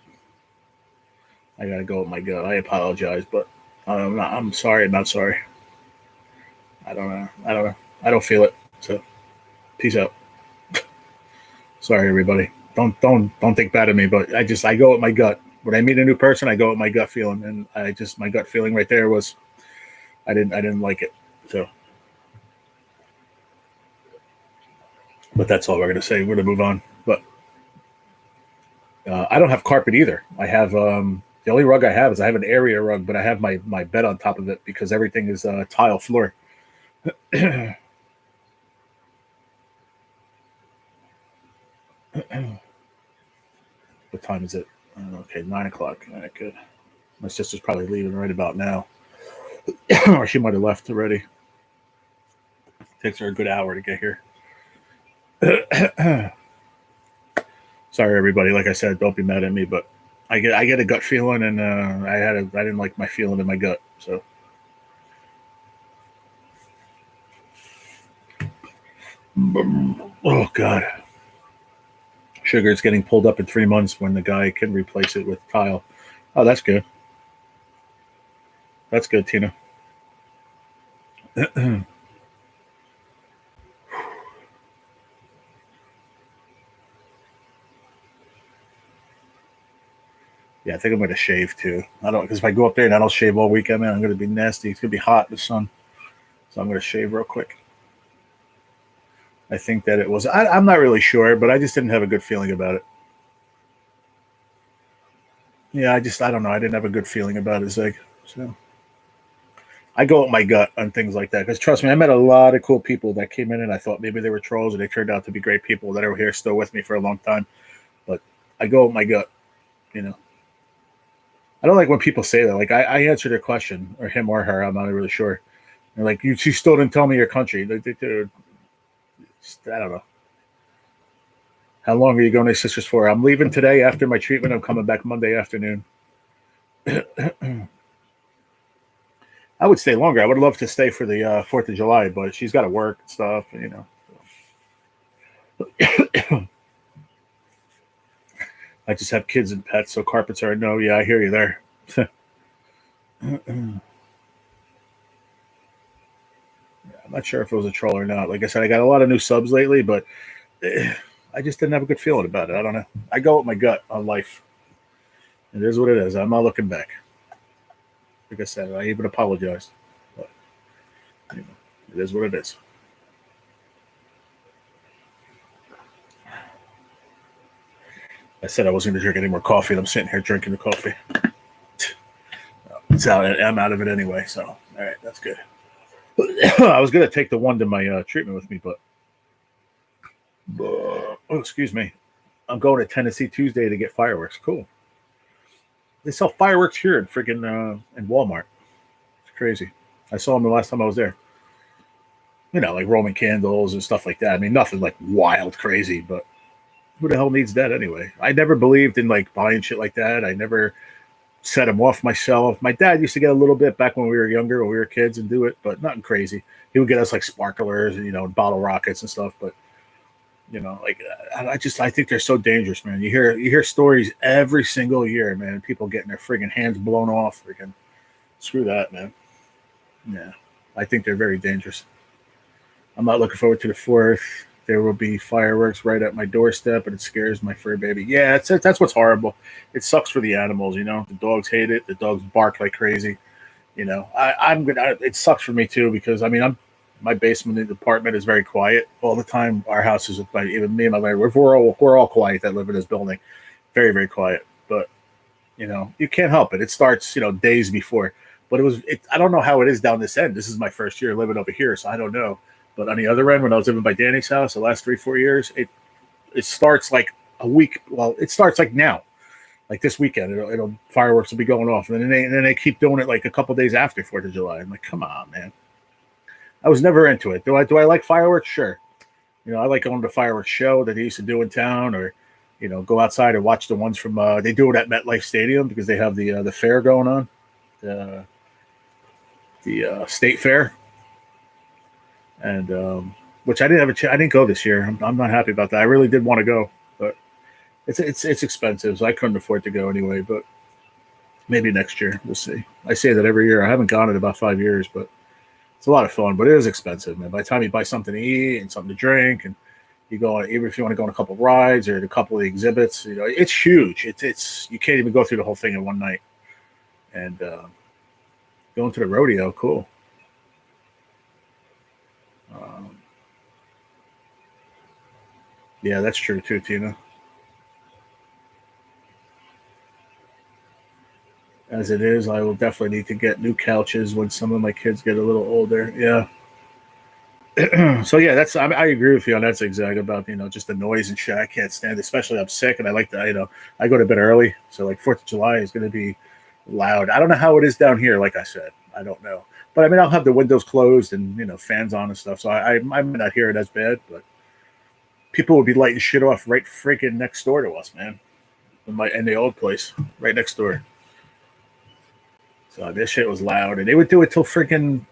I got to go with my gut. I apologize, but I'm sorry. I'm not sorry. I don't know. I don't know. I don't feel it. So, peace out. Sorry, everybody. Don't think bad of me, but I go with my gut. When I meet a new person, I go with my gut feeling, and my gut feeling right there was I didn't like it. So, but that's all we're gonna say. We're gonna move on. But I don't have carpet either. I have the only rug I have is I have an area rug, but I have my bed on top of it because everything is tile floor. What time is it? Okay, 9 o'clock. All right, good. My sister's probably leaving right about now, or she might have left already. Takes her a good hour to get here. Sorry, everybody. Like I said, don't be mad at me, but I get a gut feeling, and I didn't like my feeling in my gut. So, oh god, sugar is getting pulled up in 3 months when the guy can replace it with tile. Oh, that's good. That's good, Tina. Yeah, I think I'm going to shave too. I don't because if I go up there and I don't shave all weekend, man, I'm going to be nasty. It's going to be hot in the sun, so I'm going to shave real quick. I think that it was. I'm not really sure, but I just didn't have a good feeling about it. Yeah, I don't know. I didn't have a good feeling about it, Zig. So I go with my gut on things like that because trust me, I met a lot of cool people that came in and I thought maybe they were trolls and they turned out to be great people that are here still with me for a long time. But I go with my gut, you know. I don't like when people say that. Like I answered their question, or him or her. I'm not really sure. They're like, you still didn't tell me your country. I don't know. How long are you going to Sisters for? I'm leaving today after my treatment. I'm coming back Monday afternoon. I would stay longer. I would love to stay for the 4th of July, but she's got to work and stuff, you know. I just have kids and pets, so carpets are no. Yeah, I hear you there. I'm not sure if it was a troll or not. Like I said, I got a lot of new subs lately, but I just didn't have a good feeling about it. I don't know. I go with my gut on life. It is what it is. I'm not looking back. Like I said, I even apologized. But, you know, it is what it is. I said I wasn't going to drink any more coffee, and I'm sitting here drinking the coffee. It's out. I'm out of it anyway, so all right, that's good. I was going to take the one to my treatment with me, but oh, excuse me. I'm going to Tennessee Tuesday to get fireworks. Cool. They sell fireworks here in freaking in Walmart. It's crazy. I saw them the last time I was there. You know, like Roman candles and stuff like that. I mean, nothing like wild crazy, but who the hell needs that anyway? I never believed in like buying shit like that. I never set them off myself. My dad used to get a little bit back when we were younger, when we were kids, and do it, but nothing crazy. He would get us like sparklers and bottle rockets and stuff, but like I think they're so dangerous, man. You hear stories every single year, man. People getting their friggin' hands blown off. Freaking screw that, man. Yeah. I think they're very dangerous. I'm not looking forward to the 4th. There will be fireworks right at my doorstep, and it scares my fur baby. Yeah, that's what's horrible. It sucks for the animals, you know. The dogs hate it. The dogs bark like crazy. You know, I'm gonna. It sucks for me too because I mean, my basement in the apartment is very quiet all the time. Our house is like even me and my wife. We're all quiet that live in this building. Very very quiet. But you know, you can't help it. It starts days before. But I don't know how it is down this end. This is my first year living over here, so I don't know. But on the other end, when I was living by Danny's house the last 3-4 years, it starts like a week. Well, it starts like now, like this weekend. It'll fireworks will be going off, and then they keep doing it like a couple days after 4th of July. I'm like, come on, man. I was never into it. Do I like fireworks? Sure. I like going to the fireworks show that they used to do in town, or go outside and watch the ones from. They do it at MetLife Stadium because they have the fair going on, the state fair. And which I didn't have I didn't go this year. I'm not happy about that. I really did want to go, but it's expensive, so I couldn't afford to go anyway. But maybe next year, we'll see. I say that every year. I haven't gone in about 5 years, but it's a lot of fun. But it is expensive, man. By the time you buy something to eat and something to drink, and you go on, even if you want to go on a couple of rides or a couple of the exhibits, it's huge. It's you can't even go through the whole thing in one night. And going to the rodeo, cool. Yeah, that's true too, Tina. As it is, I will definitely need to get new couches when some of my kids get a little older. Yeah. So yeah, I agree with you on that zigzag about just the noise and shit. I can't stand it, especially I'm sick and I like to I go to bed early, so like 4th of July is going to be loud. I don't know how it is down here. Like I said, I don't know, but I mean I'll have the windows closed and fans on and stuff, so I might not hear it as bad, but people would be lighting shit off right freaking next door to us, man. In the old place, right next door. So this shit was loud, and they would do it till freaking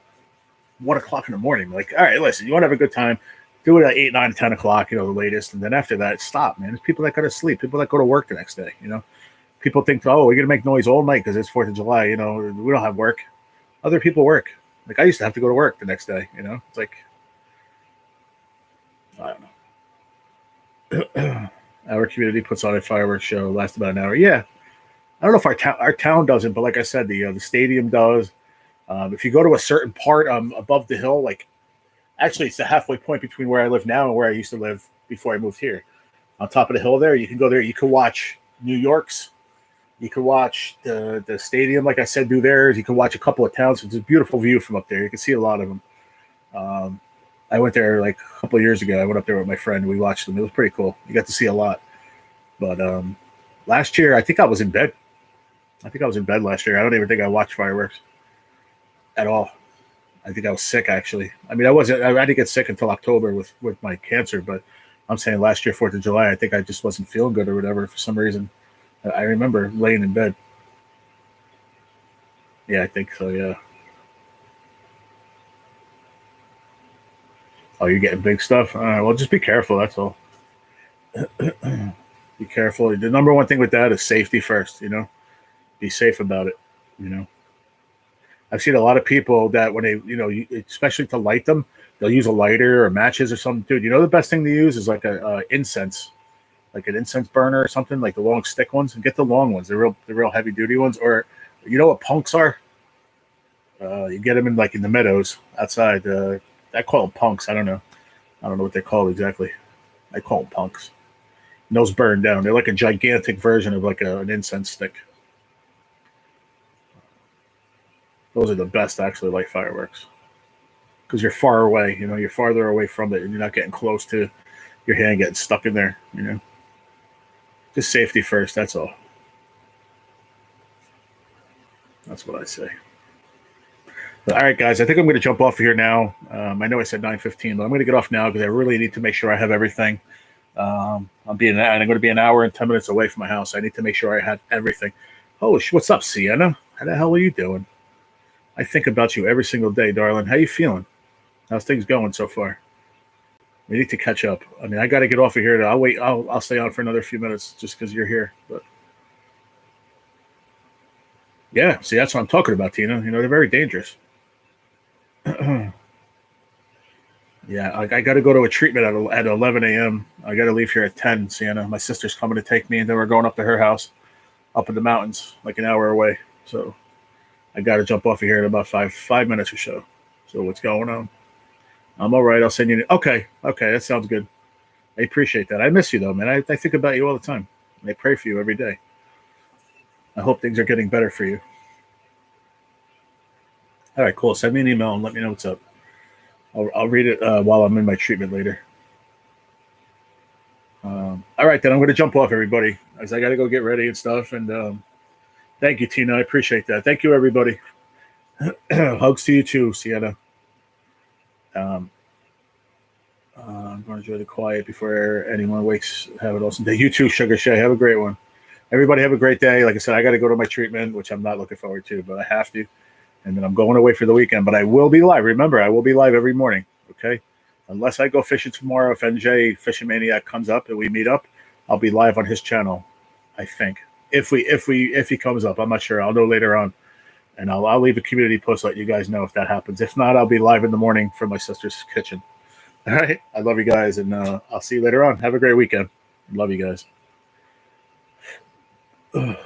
1 o'clock in the morning. Like, all right, listen, you want to have a good time, do it at 8, 9, 10 o'clock, the latest, and then after that, stop, man. There's people that go to sleep, people that go to work the next day. People think, oh, we're gonna make noise all night because it's 4th of July. We don't have work. Other people work. Like I used to have to go to work the next day. It's like I don't know. Our community puts on a fireworks show, lasts about an hour. Yeah, I don't know if our town doesn't, but like I said, the stadium does. If you go to a certain part above the hill, like actually it's the halfway point between where I live now and where I used to live before I moved here. On top of the hill there, you can go there. You can watch New York's. You can watch the stadium, like I said, do theirs. You can watch a couple of towns. It's a beautiful view from up there. You can see a lot of them. I went there like a couple of years ago. I went up there with my friend. We watched them. It was pretty cool. You got to see a lot. But last year, I think I was in bed. Last year. I don't even think I watched fireworks at all. I think I was sick, actually. I mean, I didn't get sick until October with my cancer, but I'm saying last year, 4th of July, I think I just wasn't feeling good or whatever for some reason. I remember laying in bed. Yeah, I think so, yeah. Oh, you're getting big stuff? All right, well, just be careful, that's all. Be careful. The number one thing with that is safety first, Be safe about it, I've seen a lot of people that when they, especially to light them, they'll use a lighter or matches or something. Dude, the best thing to use is like a incense, like an incense burner or something, like the long stick ones. And get the long ones, the real heavy duty ones. Or you know what punks are? You get them in the meadows outside. I call them punks. I don't know what they're called exactly. I call them punks. And those burn down. They're like a gigantic version of like an incense stick. Those are the best, actually, like fireworks. Because you're far away, you're farther away from it, and you're not getting close to your hand getting stuck in there, Just safety first, that's all. That's what I say. But, all right, guys, I think I'm going to jump off here now. I know I said 9:15, but I'm going to get off now because I really need to make sure I have everything. I'm going to be an hour and 10 minutes away from my house. I need to make sure I have everything. Oh, what's up, Sienna? How the hell are you doing? I think about you every single day, darling. How you feeling? How's things going so far? We need to catch up. I mean, I got to get off of here. I'll wait. I'll stay on for another few minutes just because you're here. But yeah, see, that's what I'm talking about, Tina. They're very dangerous. Yeah, I got to go to a treatment at 11 a.m. I got to leave here at 10, Sienna. My sister's coming to take me, and then we're going up to her house up in the mountains, like an hour away. So I got to jump off of here in about five minutes or so. So what's going on? I'm all right. I'll send you. Okay. That sounds good. I appreciate that. I miss you, though, man. I think about you all the time. I pray for you every day. I hope things are getting better for you. All right, cool. Send me an email and let me know what's up. I'll read it while I'm in my treatment later. All right, then I'm going to jump off, everybody, as I got to go get ready and stuff. And thank you, Tina. I appreciate that. Thank you, everybody. Hugs to you too, Sienna. I'm going to enjoy the quiet before anyone wakes. Have an awesome day. You too, Sugar Shay. Have a great one. Everybody have a great day. Like I said, I got to go to my treatment, which I'm not looking forward to, but I have to. And then I'm going away for the weekend, but I will be live. Remember, I will be live every morning. Okay. Unless I go fishing tomorrow, if NJ Fishing Maniac comes up and we meet up, I'll be live on his channel. I think if he comes up, I'm not sure. I'll know later on, and I'll leave a community post let you guys know if that happens. If not, I'll be live in the morning from my sister's kitchen. All right. I love you guys, and I'll see you later on. Have a great weekend. Love you guys. Ugh.